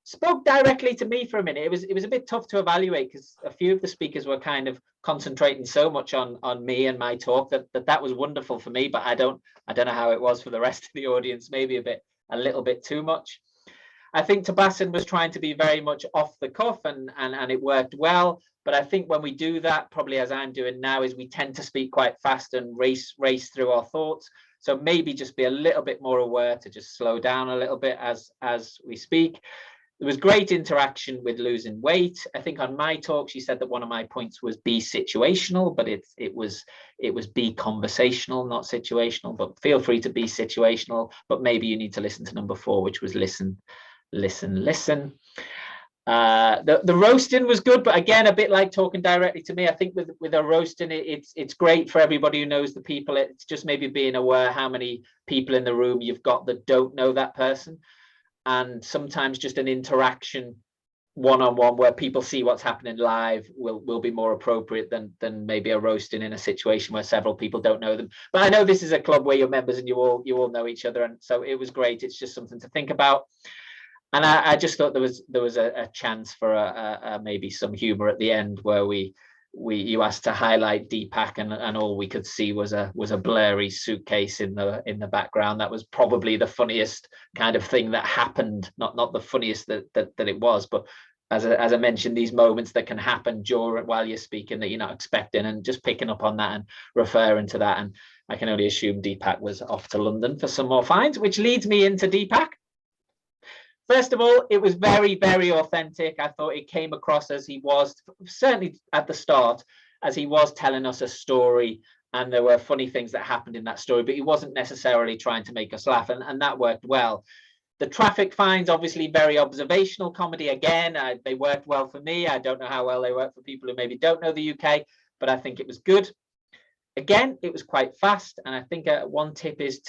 Spoke directly to me for a minute. It was a bit tough to evaluate because a few of the speakers were kind of concentrating so much on me and my talk that was wonderful for me, but I don't know how it was for the rest of the audience. Maybe a little bit too much. I think Tabassum was trying to be very much off the cuff, and it worked well. But I think when we do that, probably as I'm doing now, is we tend to speak quite fast and race through our thoughts. So maybe just be a little bit more aware to just slow down a little bit as we speak. There was great interaction with losing weight. I think on my talk, she said that one of my points was be situational, but it was be conversational, not situational. But feel free to be situational, but maybe you need to listen to number 4, which was listen. The roasting was good, but again, a bit like talking directly to me. I think with a roasting, it's great for everybody who knows the people. It's just maybe being aware how many people in the room you've got that don't know that person. And sometimes just an interaction one-on-one where people see what's happening live will be more appropriate than maybe a roasting in a situation where several people don't know them. But I know this is a club where you're members and you all know each other, and so it was great. It's just something to think about. And I just thought there was a chance for maybe some humor at the end where you asked to highlight Deepak, and all we could see was a blurry suitcase in the background. That was probably the funniest kind of thing that happened. Not the funniest that it was, but as I mentioned, these moments that can happen while you're speaking that you're not expecting, and just picking up on that and referring to that. And I can only assume Deepak was off to London for some more finds, which leads me into Deepak. First of all, it was very, very authentic. I thought it came across as he was, certainly at the start, as he was telling us a story, and there were funny things that happened in that story, but he wasn't necessarily trying to make us laugh, and that worked well. The traffic fines, obviously very observational comedy. Again, they worked well for me. I don't know how well they work for people who maybe don't know the UK, but I think it was good. Again, it was quite fast, and I think one tip is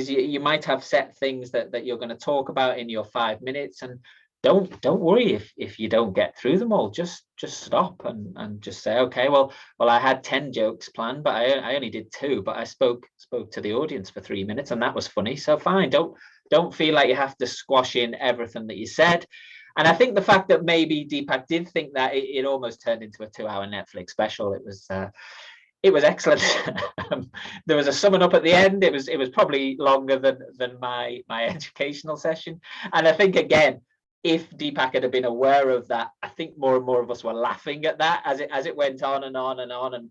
you might have set things that you're going to talk about in your 5 minutes, and don't worry if you don't get through them all. Just stop and just say, okay, well I had 10 jokes planned, but I only did 2, but I spoke to the audience for 3 minutes, and that was funny, so fine. Don't feel like you have to squash in everything that you said. And I think the fact that maybe Deepak did think that, it almost turned into a 2-hour Netflix special. It was excellent. There was a summing up at the end. It was probably longer than my educational session. And I think, again, if Deepak had been aware of that, I think more and more of us were laughing at that as it went on and on and on, and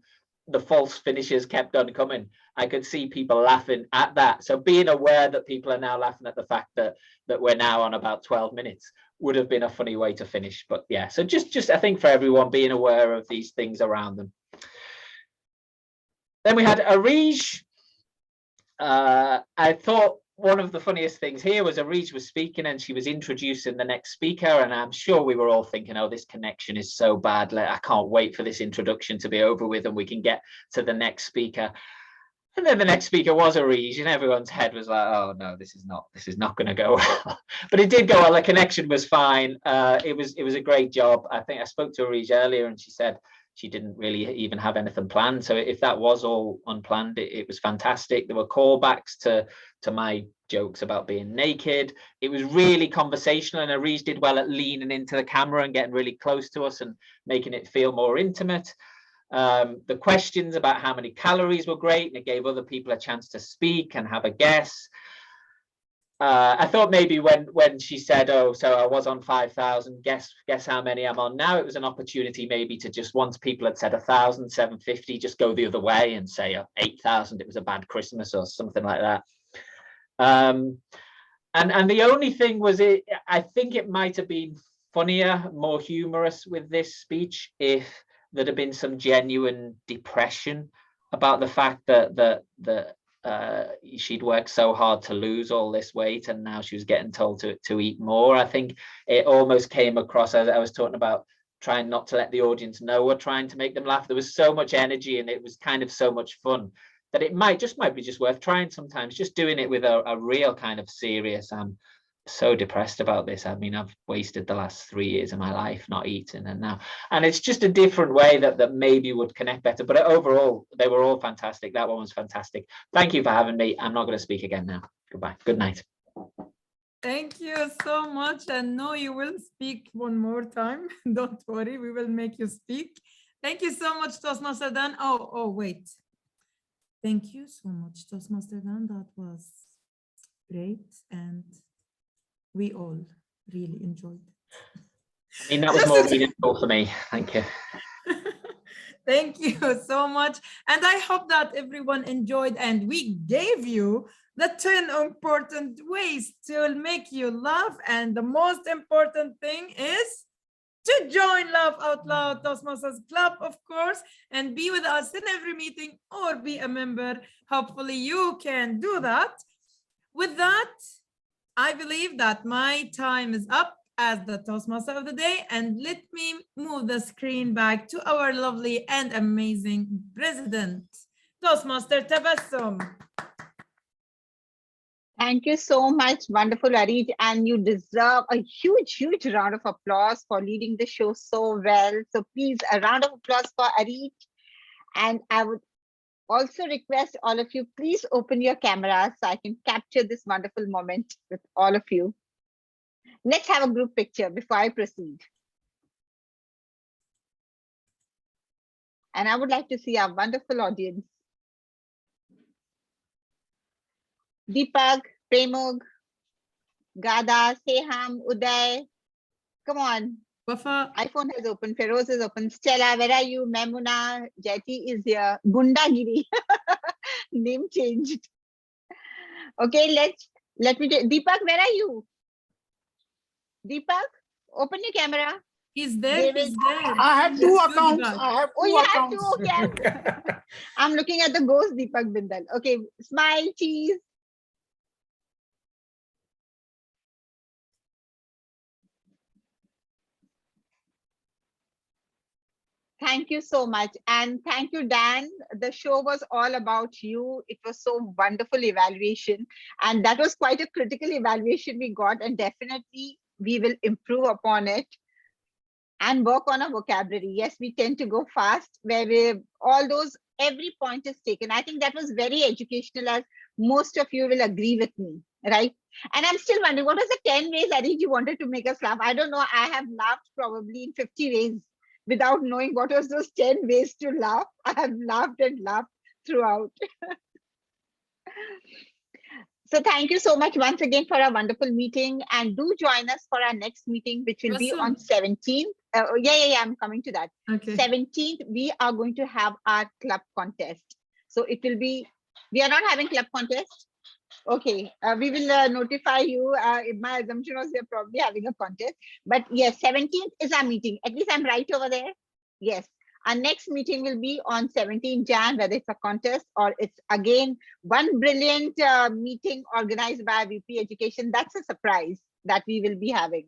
the false finishes kept on coming. I could see people laughing at that. So being aware that people are now laughing at the fact that we're now on about 12 minutes would have been a funny way to finish. But yeah, so just I think for everyone, being aware of these things around them. Then we had Arij. I thought one of the funniest things here was Arij was speaking and she was introducing the next speaker, and I'm sure we were all thinking, oh, this connection is so bad. I can't wait for this introduction to be over with and we can get to the next speaker. And then the next speaker was Arij, and everyone's head was like, oh no, this is not going to go well. But it did go well. The connection was fine. It was a great job. I think I spoke to Arij earlier and she said she didn't really even have anything planned. So if that was all unplanned, it was fantastic. There were callbacks to my jokes about being naked. It was really conversational, and Arij did well at leaning into the camera and getting really close to us and making it feel more intimate. The questions about how many calories were great, and it gave other people a chance to speak and have a guess. I thought maybe when she said, oh, so I was on 5,000, guess how many I'm on now, it was an opportunity maybe to just, once people had said 1,000, 750, just go the other way and say 8,000, it was a bad Christmas or something like that. And the only thing was, I think it might have been funnier, more humorous with this speech if there'd have been some genuine depression about the fact that she'd worked so hard to lose all this weight and now she was getting told to eat more. I think it almost came across as I was talking about trying not to let the audience know or trying to make them laugh. There was so much energy and it was kind of so much fun that it might be just worth trying sometimes, just doing it with a real kind of serious, I'm so depressed about this. I mean, I've wasted the last 3 years of my life not eating, and it's just a different way that maybe would connect better. But overall, they were all fantastic. That one was fantastic. Thank you for having me. I'm not going to speak again now. Goodbye. Good night. Thank you so much. And no, you will speak one more time. Don't worry, we will make you speak. Thank you so much, Toastmaster. Oh, wait. Thank you so much, Toastmaster. That was great. And we all really enjoyed. I mean, that was more meaningful for me. Thank you. Thank you so much. And I hope that everyone enjoyed and we gave you the 10 important ways to make you laugh. And the most important thing is to join Laugh Out Loud Toastmasters Club, of course, and be with us in every meeting or be a member. Hopefully you can do that. With that, I believe that my time is up as the Toastmaster of the day, and let me move the screen back to our lovely and amazing president, Toastmaster Tabassum. Thank you so much, wonderful Arij, and you deserve a huge, huge round of applause for leading the show so well. So please, a round of applause for Arij. And I would also request all of you, please open your cameras so I can capture this wonderful moment with all of you. Let's have a group picture before I proceed. And I would like to see our wonderful audience. Deepak, Premog, Gada, Seham, Uday. Come on. Wafa. iPhone has opened, Feroz is open. Stella, where are you? Memuna, Jati is here. Gundagiri. Name changed. Okay, let me do. Deepak, where are you? Deepak, open your camera. He's there. He's there. I have two Let's do accounts. Deepak. I have two Oh, you have accounts. two. Okay. I'm looking at the ghost Deepak Bindal. Okay, smile, cheese. Thank you so much. And thank you, Dan. The show was all about you. It was so wonderful evaluation. And that was quite a critical evaluation we got. And definitely we will improve upon it and work on our vocabulary. Yes, we tend to go fast where every point is taken. I think that was very educational, as most of you will agree with me, right? And I'm still wondering, what was the 10 ways, Arij, you wanted to make us laugh? I don't know. I have laughed probably in 50 ways without knowing what was those 10 ways to laugh. I have laughed and laughed throughout. So thank you so much once again for our wonderful meeting, and do join us for our next meeting, which will be on 17th. I'm coming to that. Okay. 17th, we are going to have our club contest. So it will be, we are not having club contest. Okay, we will notify you. My assumption was they're probably having a contest, but yes, 17th is our meeting. At least I'm right over there. Yes. Our next meeting will be on 17 Jan, whether it's a contest or it's again one brilliant meeting organized by VP Education. That's a surprise that we will be having.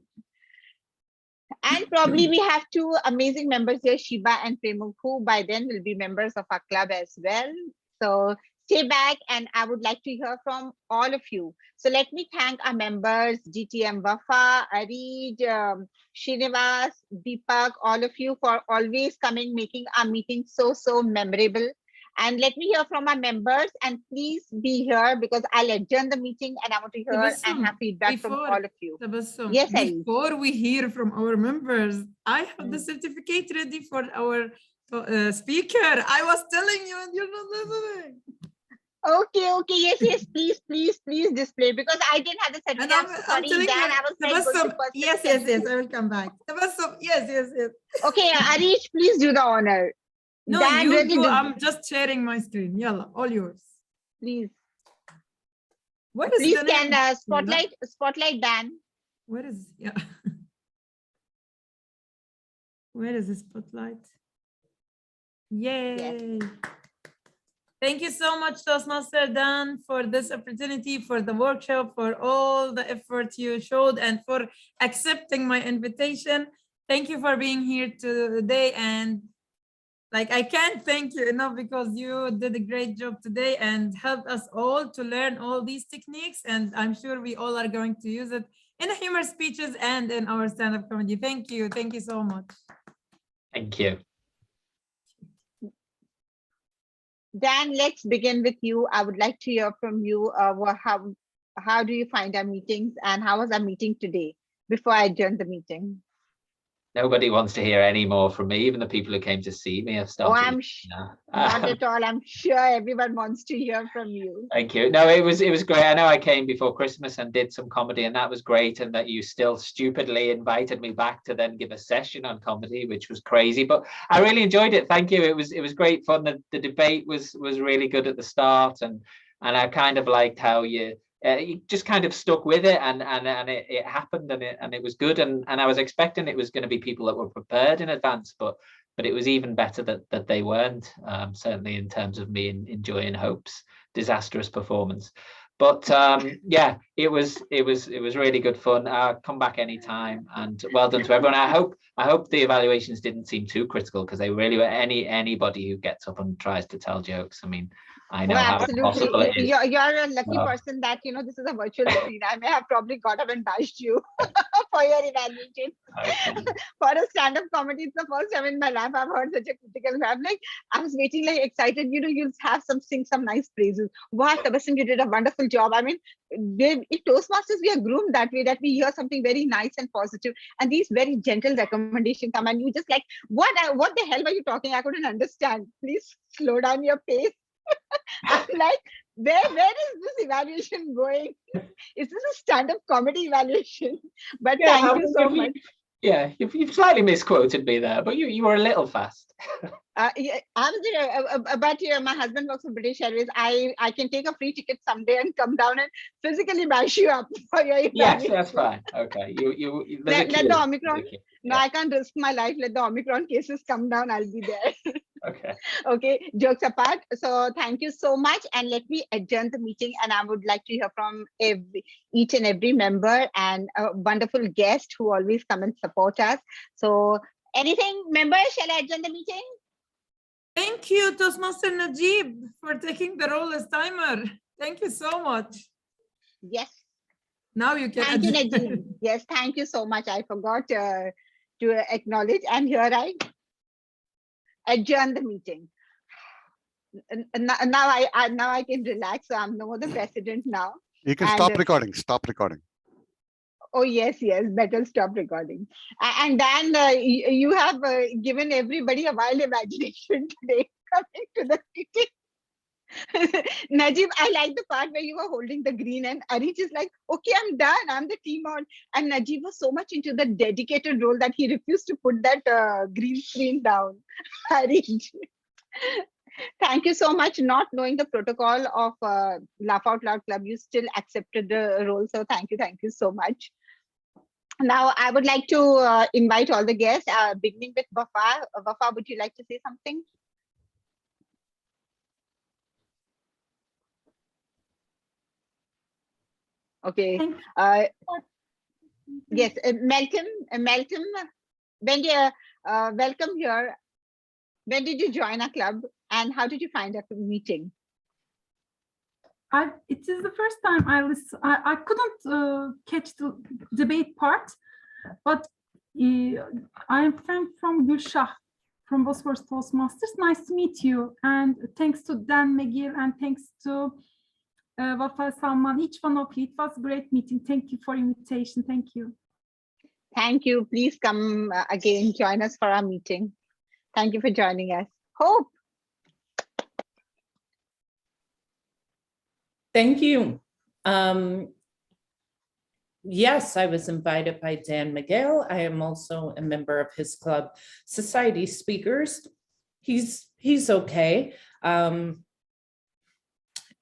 And probably we have two amazing members here, Shiba and Premuk, who by then will be members of our club as well. So stay back, and I would like to hear from all of you. So let me thank our members, GTM Wafa, Arij, Srinivas, Deepak, all of you for always coming, making our meeting so memorable. And let me hear from our members, and please be here because I'll adjourn the meeting and I want to hear and have feedback from all of you. Tabassum, Yes, Arij. before we hear from our members, I have the certificate ready for our speaker. I was telling you and you're not listening. Okay, yes, please display, because I didn't have the certificate. I'm so sorry, telling Dan, you, I was very good Tabassum, with personal yes, I will come back. Tabassum, yes. Okay, Arij, please do the honor. No, Dan you really do. did- I'm just sharing my screen. Yalla, all yours. Please. What is Please the name? can spotlight Dan. Where is, yeah. Where is the spotlight? Yay. Thank you so much, Toastmaster Dan, for this opportunity, for the workshop, for all the effort you showed, and for accepting my invitation. Thank you for being here today. And I can't thank you enough because you did a great job today and helped us all to learn all these techniques. And I'm sure we all are going to use it in humor speeches and in our stand-up comedy. Thank you. Thank you so much. Thank you. Dan, let's begin with you. I would like to hear from you. How do you find our meetings, and how was our meeting today before I adjourn the meeting? Nobody wants to hear any more from me. Even the people who came to see me have started. I'm not at all. I'm sure everyone wants to hear from you. Thank you. No, it was great. I know I came before Christmas and did some comedy, and that was great. And that you still stupidly invited me back to then give a session on comedy, which was crazy. But I really enjoyed it. Thank you. It was great fun. The debate was really good at the start, and I kind of liked how you just kind of stuck with it, and it happened, and it was good. And I was expecting it was going to be people that were prepared in advance, but it was even better that they weren't, certainly in terms of me enjoying Hope's disastrous performance. But yeah, it was really good fun. I'll come back anytime, and well done to everyone. I hope the evaluations didn't seem too critical, because they really were. Anybody who gets up and tries to tell jokes, I mean, I know how impossible it is. You're a lucky person that, you know, this is a virtual screen. I may have probably got up and bashed you for your evaluation. For a stand-up comedy, it's the first time in my life I've heard such a critical rap. Like, I was waiting, like, excited, you know, you'll have sing some nice praises. Wow, Tabassum, you did a wonderful job. I mean, in Toastmasters, we are groomed that way, that we hear something very nice and positive, and these very gentle recommendations come, and you just like, what the hell were you talking? I couldn't understand. Please slow down your pace. I'm like, where is this evaluation going? Is this a stand-up comedy evaluation? But yeah, thank you so much. Yeah, you've slightly misquoted me there, but you were a little fast. Yeah, but yeah, my husband works for British Airways. I can take a free ticket someday and come down and physically bash you up for your evaluation. Yes, that's fine. Okay, let the Omicron. No, I can't risk my life. Let the Omicron cases come down. I'll be there. Okay. Okay, jokes apart. So thank you so much, and let me adjourn the meeting. And I would like to hear from each and every member and a wonderful guest who always come and support us. So anything, members? Shall I adjourn the meeting? Thank you, Toastmaster Najib, for taking the role as timer. Thank you so much. Yes. Now you can. Thank you, Najib. Yes, thank you so much. I forgot to acknowledge, and here I adjourn the meeting. Now I can relax. So I'm no more the president now. You can stop recording. Stop recording. Oh yes, better stop recording. And Dan, you have given everybody a wild imagination today coming to the meeting. Najib, I like the part where you were holding the green and Arij is like, okay, I'm done. I'm the team on. And Najib was so much into the dedicated role that he refused to put that green screen down. Arij. Thank you so much. Not knowing the protocol of Laugh Out Loud Club, you still accepted the role. So thank you so much. Now I would like to invite all the guests, beginning with Wafa. Wafa, would you like to say something? Okay. Yes, Malcolm, when you welcome here. When did you join our club, and how did you find our meeting? It is the first time I listen. I couldn't catch the debate part, but I am friend from Gülşah from Bosphorus Toastmasters. Nice to meet you, and thanks to Dan McGill and thanks to Wafa Salman, each one of you. It was a great meeting. Thank you for invitation. Thank you. Thank you. Please come again, join us for our meeting. Thank you for joining us. Hope. Thank you. Yes, I was invited by Dan Miguel. I am also a member of his club, Society Speakers. He's okay.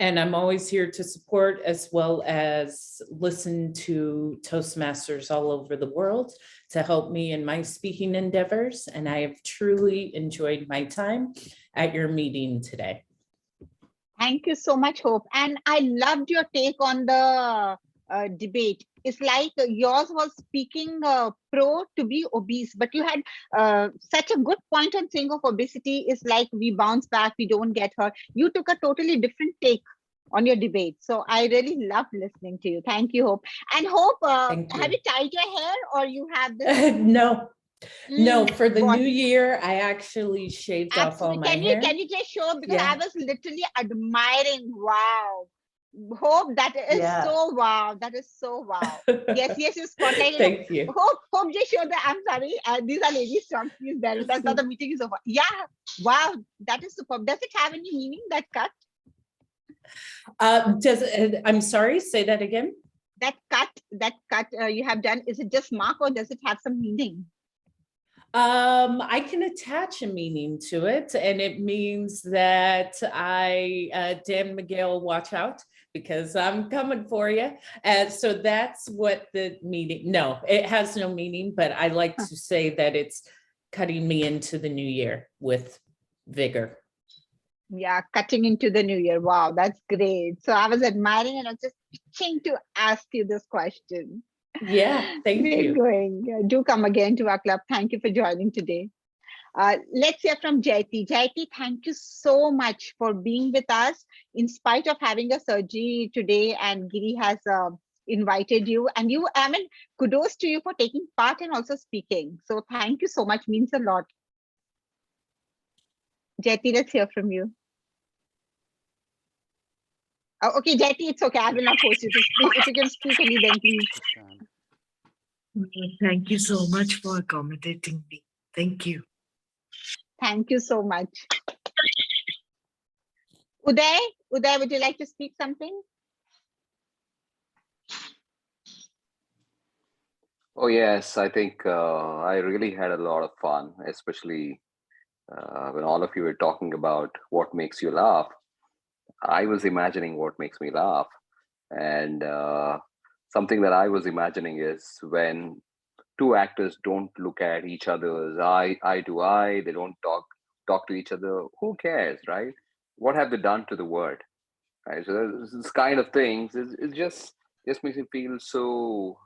And I'm always here to support as well as listen to Toastmasters all over the world to help me in my speaking endeavors. And I have truly enjoyed my time at your meeting today. Thank you so much, Hope. And I loved your take on the debate. It's like yours was speaking pro to be obese, but you had such a good point on saying of obesity is like we bounce back, we don't get hurt. You took a totally different take on your debate. So I really loved listening to you. Thank you, Hope. And Hope, have you tied your hair or you have this? No, for the new year, I actually shaved off all my hair. Can you just show? Because I was literally admiring. Wow. Hope that is Yeah. so wow. That is so wow. Yes, yes, you spotlighted. Thank you. Hope just showed that. I'm sorry. These are ladies from please bear with us. Now the meeting is over. Yeah. Wow. That is superb. Does it have any meaning, that cut? I'm sorry, say that again. That cut you have done, is it just mark or does it have some meaning? I can attach a meaning to it, and it means that Dan Miguel, watch out, because I'm coming for you. And so that's what the meaning, no, it has no meaning, but I like to say that it's cutting me into the new year with vigor. Yeah, cutting into the new year. Wow, that's great. So I was admiring and I was just itching to ask you this question. Yeah, thank you. Going. Do come again to our club. Thank you for joining today. Let's hear from Jayati. Jayati, thank you so much for being with us in spite of having a surgery today, and Giri has invited you. And you, I mean, kudos to you for taking part and also speaking. So thank you so much, means a lot. Jayati, let's hear from you. Oh, okay, Jayati, it's okay. I will not force you to speak. If you can speak only then, please. Thank you so much for accommodating me. Thank you. Thank you so much. Uday, would you like to speak something? Oh, yes, I think I really had a lot of fun, especially when all of you were talking about what makes you laugh. I was imagining what makes me laugh. And something that I was imagining is when two actors don't look at each other's eye to eye, they don't talk to each other. Who cares, right? What have they done to the world? Right? So this kind of things it just makes me feel so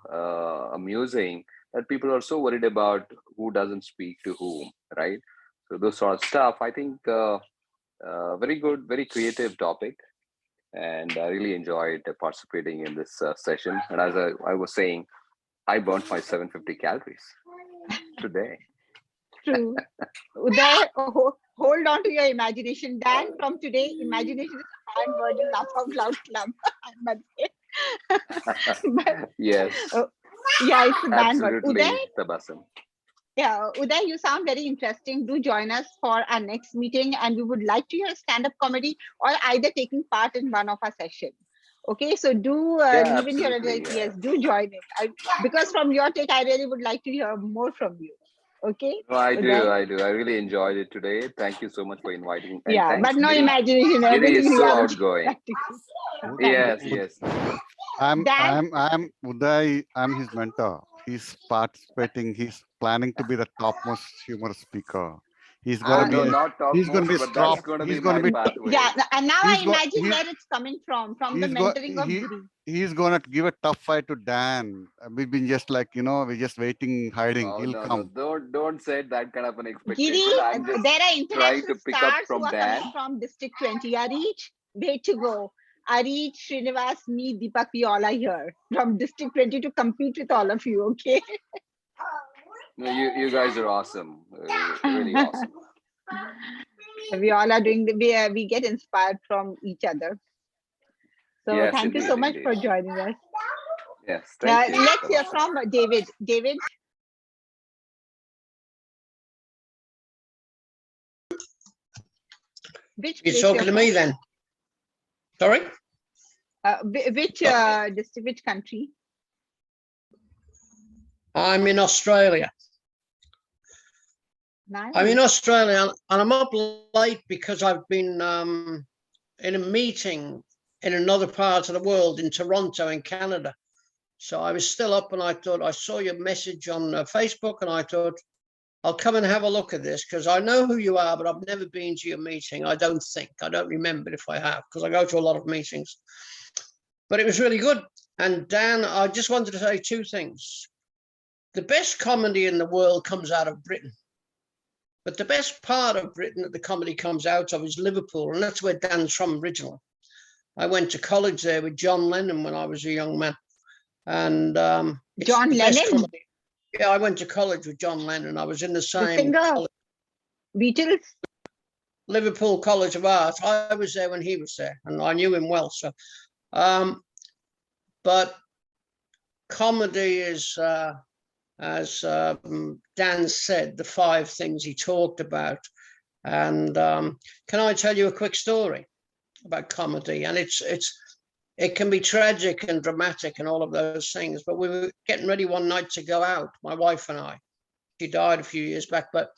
amusing that people are so worried about who doesn't speak to whom, right? So those sort of stuff. I think very good, very creative topic, and I really enjoyed participating in this session. And as I was saying, I burnt my 750 calories today. True. Uday, hold on to your imagination. Dan, from today, imagination is a hard word in Laugh Out Loud Club. I must say. But, Yes. Yeah, it's a bad word. Absolutely, Uday, Tabassum. yeah, Uday, you sound very interesting. Do join us for our next meeting, and we would like to hear stand-up comedy or either taking part in one of our sessions. Okay, so do Yeah, leave in your absolutely, address. yeah. Yes, do join it. Because from your take, I really would like to hear more from you. Okay, No, I Uday? do. I really enjoyed it today. Thank you so much for inviting. And Yeah, thanks, but no Giri. imagination. Giri Everything is so reality. outgoing. Thank Yes, you. yes. I'm Dan? Uday. I'm his mentor. He's participating. He's planning to be the topmost humor speaker. He's gonna No, be. not He's gonna topmost, be but top. that's going to He's be gonna my be. pathway. Yeah, and now He's I go, imagine he, where it's coming from the he's go, mentoring of he, Giri. he's gonna give a tough fight to Dan. We've been just like, we're just waiting, hiding. Oh, He'll no, come. don't set that kind of an Giri, expectation. I'm just there are trying international to pick up stars who from are Dan. coming from District 20. Arish, way to go. Arish, Srinivas, me, Deepak, we all are here from District 20 to compete with all of you, okay? No, you guys are awesome. Really awesome. We all are doing we get inspired from each other. So Yes, thank you indeed, so much for indeed. joining us. Yes, thank you. Let's hear from David. David. Which You're place talking to me from? then? Sorry? Which district, which country? I'm in Australia. Nice. I'm in Australia and I'm up late because I've been in a meeting in another part of the world in Toronto in Canada. So I was still up and I thought I saw your message on Facebook and I thought I'll come and have a look at this because I know who you are, but I've never been to your meeting. I don't remember if I have because I go to a lot of meetings. But it was really good. And Dan, I just wanted to say two things. The best comedy in the world comes out of Britain. But the best part of Britain that the comedy comes out of is Liverpool. And that's where Dan's from originally. I went to college there with John Lennon when I was a young man. And John Lennon? Yeah, I went to college with John Lennon. I was in the same The singer, college. Beatles? Liverpool College of Art. I was there when he was there and I knew him well. So But comedy is, as Dan said, the 5 things he talked about. And can I tell you a quick story about comedy? And it can be tragic and dramatic and all of those things. But we were getting ready one night to go out, my wife and I. She died a few years back, but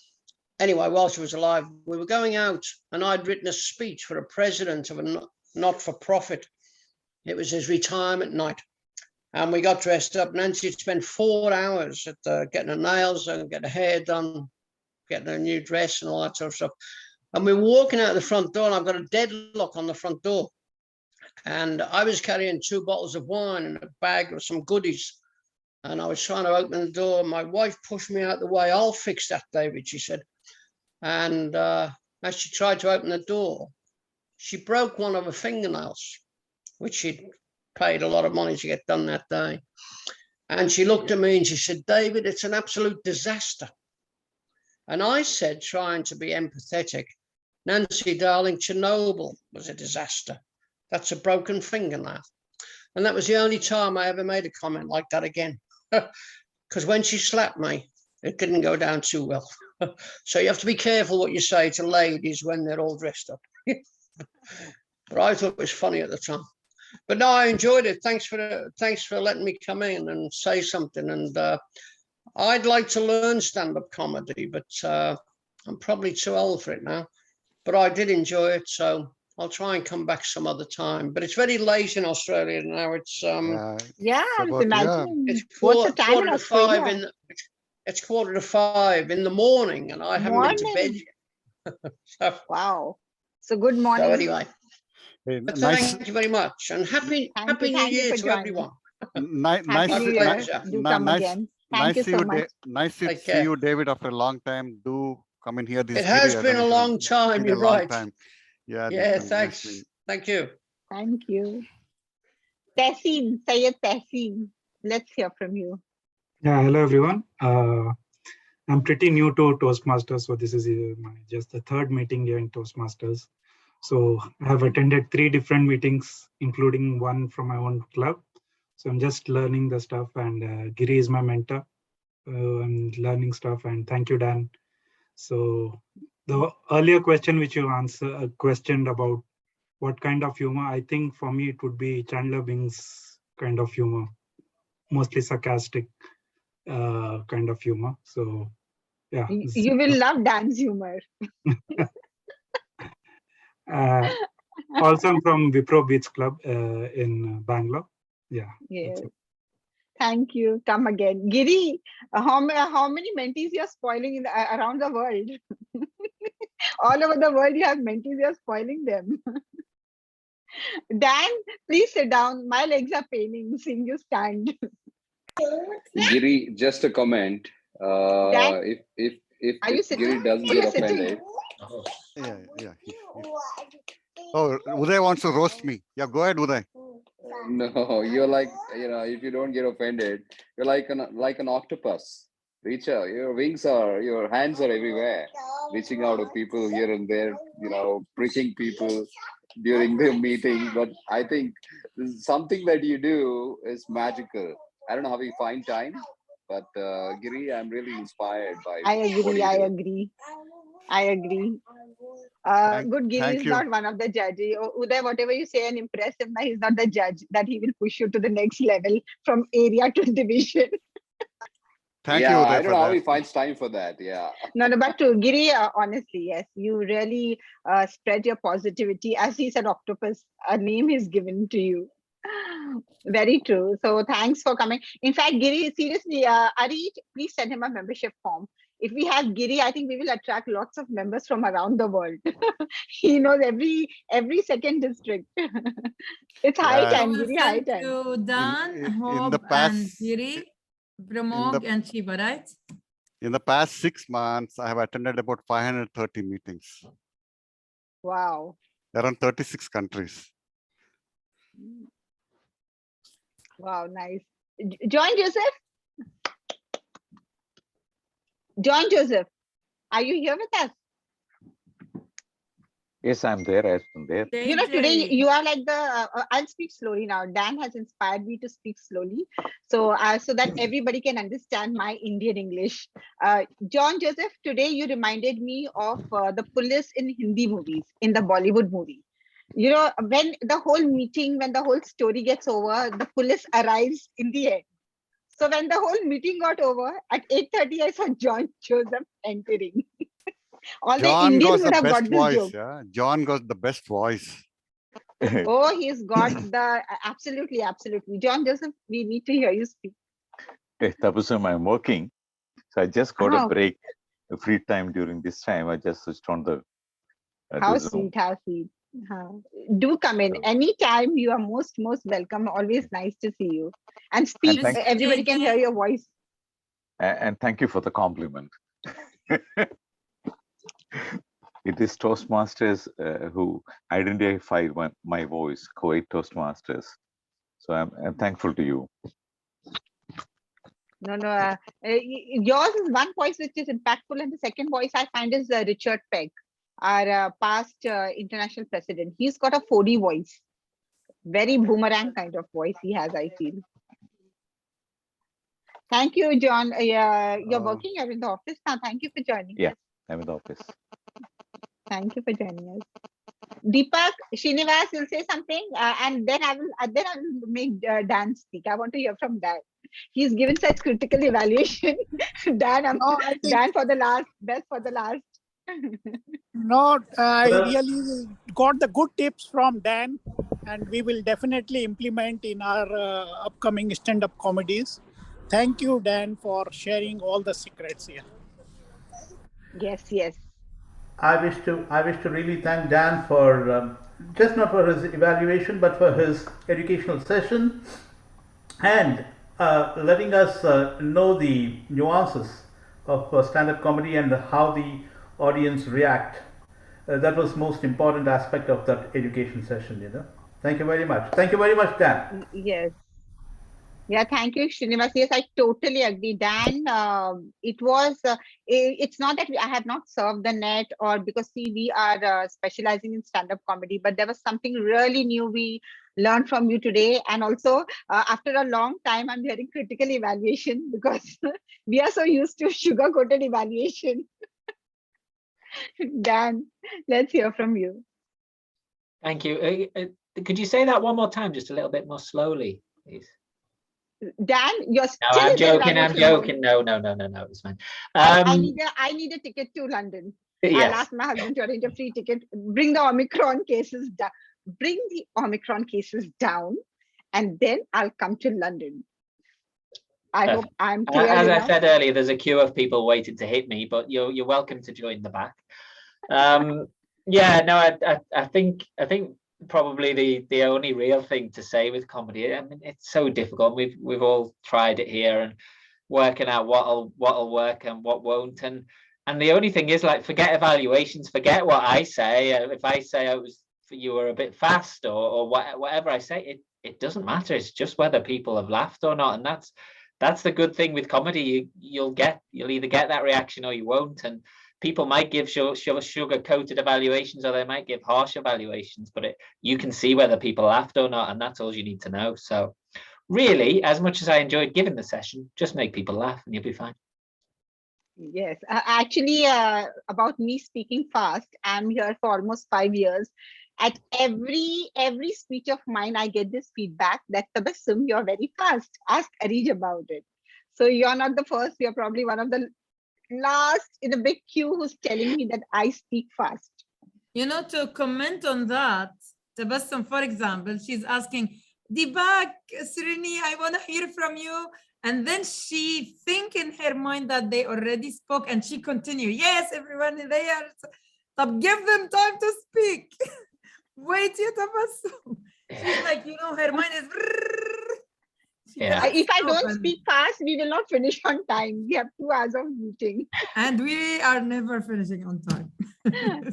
anyway, while she was alive, we were going out, and I'd written a speech for a president of a not-for-profit. It was his retirement night. And we got dressed up. Nancy had spent 4 hours at getting her nails done, getting her hair done, getting a new dress and all that sort of stuff. And we were walking out the front door, and I've got a deadlock on the front door. And I was carrying 2 bottles of wine and a bag of some goodies. And I was trying to open the door. My wife pushed me out the way. "I'll fix that, David," she said. And as she tried to open the door, she broke one of her fingernails, which she'd paid a lot of money to get done that day. And she looked at me and she said, "David, it's an absolute disaster." And I said, trying to be empathetic, "Nancy, darling, Chernobyl was a disaster. That's a broken fingernail." And that was the only time I ever made a comment like that again. Because when she slapped me, it didn't go down too well. So you have to be careful what you say to ladies when they're all dressed up. But I thought it was funny at the time. But no, I enjoyed it. Thanks for letting me come in and say something. And I'd like to learn stand-up comedy, but I'm probably too old for it now. But I did enjoy it, so I'll try and come back some other time. But it's very late in Australia now. It's Yeah, I was imagining. it's What's the time quarter in to 5 Australia? it's quarter to 5 in the morning, and I haven't been to bed yet. So, wow. So good morning. so anyway, Hey, but nice, thank you very much, and happy New thank you Year for to joining. everyone. nice, Happy New Year. Do come nice, again. Thank nice you see so you, much. nice to Take see care. you, David, after a long time. Do come in here. This It has Giri, I been don't a know if long time. been a You're long right. time. Yeah, Yeah, nice thanks. meeting. Thank you. Thank you. Tehseen, Sayed Tehseen, let's hear from you. Yeah, hello everyone. I'm pretty new to Toastmasters, so this is just the 3rd meeting here in Toastmasters. So I have attended 3 different meetings, including one from my own club. So I'm just learning the stuff, and Giri is my mentor. I'm learning stuff, and thank you, Dan. So the earlier question which you questioned about what kind of humor, I think for me it would be Chandler Bing's kind of humor, mostly sarcastic kind of humor. So yeah. You will love Dan's humor. Also, I'm from Wipro Beach Club in Bangalore. Yeah. Yes. Thank you. Come again. Giri, how many mentees you are spoiling around the world? All over the world, you have mentees, you are spoiling them. Dan, please sit down. My legs are paining seeing you stand. Giri, just a comment. Dan, If are you sitting? Giri doesn't Oh, get you're sitting. offended, Yeah. Oh, Uday wants to roast me. Yeah, go ahead, Uday. no, you're like, if you don't get offended, you're like an octopus. Reach out, your hands are everywhere, reaching out to people here and there, pricking people during the meeting. But I think this is something that you do is magical. I don't know how you find time, but Giri, I'm really inspired by I what agree. you I do. agree. I agree. Good Giri thank is you. not one of the judges. Uday, whatever you say and impress him, he's not the judge, that he will push you to the next level from area to division. Thank Yeah, you, I Uday, don't for know how that. he finds time for that. Yeah. No, but to Giri, honestly, yes, you really spread your positivity. As he said, octopus, a name is given to you. Very true. So thanks for coming. In fact, Giri, seriously, Ari, please send him a membership form. If we have Giri, I think we will attract lots of members from around the world. He knows every second district. It's high Yeah, I time, will Giri, high send time. to Dan, in Hob, the and past, Giri, Pramod, and Shiva, right? in the past 6 months, I have attended about 530 meetings Wow. around 36 countries. Wow, nice. John Joseph? John Joseph, are you here with us? Yes, I'm there. I'm there. You know, today you are like the, I'll speak slowly now. Dan has inspired me to speak slowly. So, so that everybody can understand my Indian English. John Joseph, today you reminded me of the police in Hindi movies, in the Bollywood movie. You know, when the whole meeting, when the whole story gets over, the police arrives in the end. So when the whole meeting got over, at 8:30, I saw John Joseph entering. All John the Indians got would the have best got this voice. joke. Yeah, John got the best voice. Oh, he's got the, absolutely, absolutely. John Joseph, we need to hear you speak. Tabassum, I'm working. So I just got a Oh, break, a free time during this time. I just switched on the how Zoom. sweet, how sweet. Do come in anytime. You are most welcome. Always nice to see you. And speak, thank- everybody can hear your voice. And thank you for the compliment. It is Toastmasters who identified my voice, Kuwait Toastmasters. So I'm thankful to you. No, yours is one voice which is impactful, and the second voice I find is Richard Pegg, our past international president. He's got a 4D voice, very boomerang kind of voice he has, I feel. Thank you, John. You're working, you're in the office now. Thank you for joining Yeah, us. I'm in the office. Thank you for joining us. Deepak, Srinivas will say something, and then I will make Dan speak. I want to hear from Dan. He's given such critical evaluation. Dan, Dan for the last, best for the last. No, I really got the good tips from Dan, and we will definitely implement in our upcoming stand-up comedies. Thank you, Dan, for sharing all the secrets here. Yes. I wish to really thank Dan for just not for his evaluation, but for his educational session and letting us know the nuances of stand-up comedy and how the audience react. That was most important aspect of that education session. You know. Thank you very much. Thank you very much, Dan. Yes. Yeah, thank you, Srinivas. Yes, I totally agree. Dan, it was, it's not that I have not served the net, or because see, we are specializing in stand-up comedy, but there was something really new we learned from you today. And also, after a long time, I'm hearing critical evaluation because we are so used to sugar-coated evaluation. Dan, let's hear from you. Thank you. Could you say that one more time, just a little bit more slowly, please? Dan, you're still. No, I'm joking. I'm joking. No, it's fine. I need a ticket to London. Yes. I'll ask my husband to arrange a free ticket. Bring the Omicron cases down. Bring the Omicron cases down, and then I'll come to London. I hope I'm clear. As I said earlier, there's a queue of people waiting to hit me, but you're welcome to join the back. Yeah, no, I think probably the only real thing to say with comedy, I mean, it's so difficult. We've all tried it here and working out what'll work and what won't, and the only thing is, like, forget evaluations, forget what I say. If I say you were a bit fast or whatever I say, it doesn't matter. It's just whether people have laughed or not, and that's the good thing with comedy. You'll either get that reaction or you won't, and people might give sugar-coated evaluations, or they might give harsh evaluations, but you can see whether people laughed or not, and that's all you need to know. So really, as much as I enjoyed giving the session, just make people laugh and you'll be fine. Yes, actually, about me speaking fast, I'm here for almost 5 years. At every speech of mine, I get this feedback that Tabassum, you're very fast. Ask Arij about it. So you're not the first, you're probably one of the last in a big queue who's telling me that I speak fast. You know, to comment on that, Tabassum, for example, she's asking, Deepak, Srini, I want to hear from you. And then she think in her mind that they already spoke, and she continue. Yes, everyone there. So give them time to speak. Wait, you Tabassum. She's like, you know, her mind is. Yeah. If I don't speak fast, we will not finish on time. We have 2 hours of meeting. And we are never finishing on time.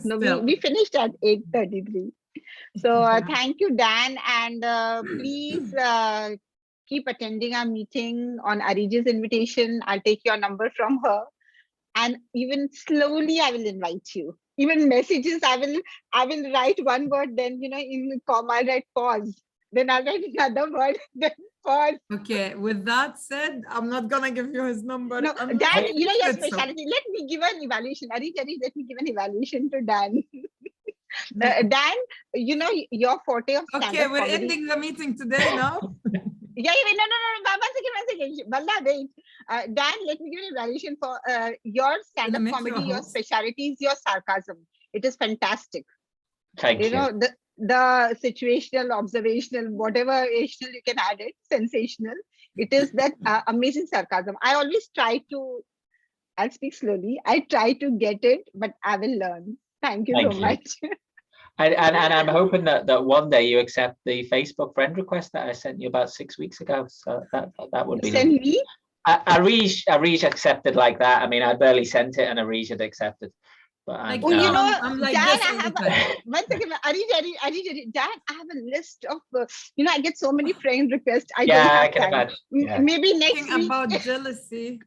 No, we finished at 8:33. So thank you, Dan. And please keep attending our meeting on Arij's invitation. I'll take your number from her. And even slowly, I will invite you. even messages, I will write one word, then in comma I'll write pause. Then I'll write another word, then pause. Okay, with that said, I'm not gonna give you his number. No, unless Dan, you your said so. specialty. Let me give an evaluation. Ari, let me give an evaluation to Dan. Dan, your forte of stand-up Okay, we're comedy. ending the meeting today now. Yeah, no. One second. Balla, wait. Dan, let me give an evaluation for your stand-up make you comedy, a your host. specialty is your sarcasm. It is fantastic. Thank you. The situational, observational, whatever ational you can add it, sensational. It is that amazing sarcasm. I always try to, I'll speak slowly. I try to get it, but I will learn. Thank you so much. And I'm hoping that one day you accept the Facebook friend request that I sent you about 6 weeks ago. So that would be Send lovely. me? Arish accepted like that. I mean, I barely sent it and Arish had accepted. But Like, I'm like Dan, this I all the have time. one second. Ari, Dan, I have a list of, I get so many friend requests. I Yeah, don't have I can time. imagine. Yeah. Maybe next Thinking week. about jealousy.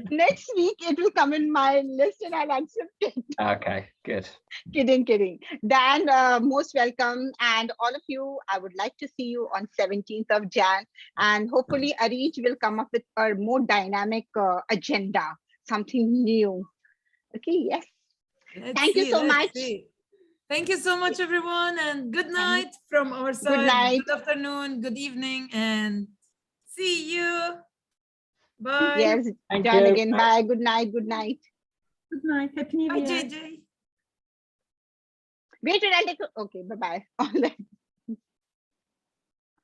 Next week it will come in my list and I'll accept it. Okay, good. Kidding. Dan, most welcome. And all of you, I would like to see you on 17th of Jan. And hopefully Arish will come up with a more dynamic agenda, something new. Okay, yes. Thank you so much. Thank you so much, everyone. And good night from our side. Good night. Good afternoon, good evening, and see you. Bye. Yes, Jan again. Bye. Good night. Good night. Good night. Happy New Bye, Year. JJ. Wait, I'll take. Okay, bye-bye. All right.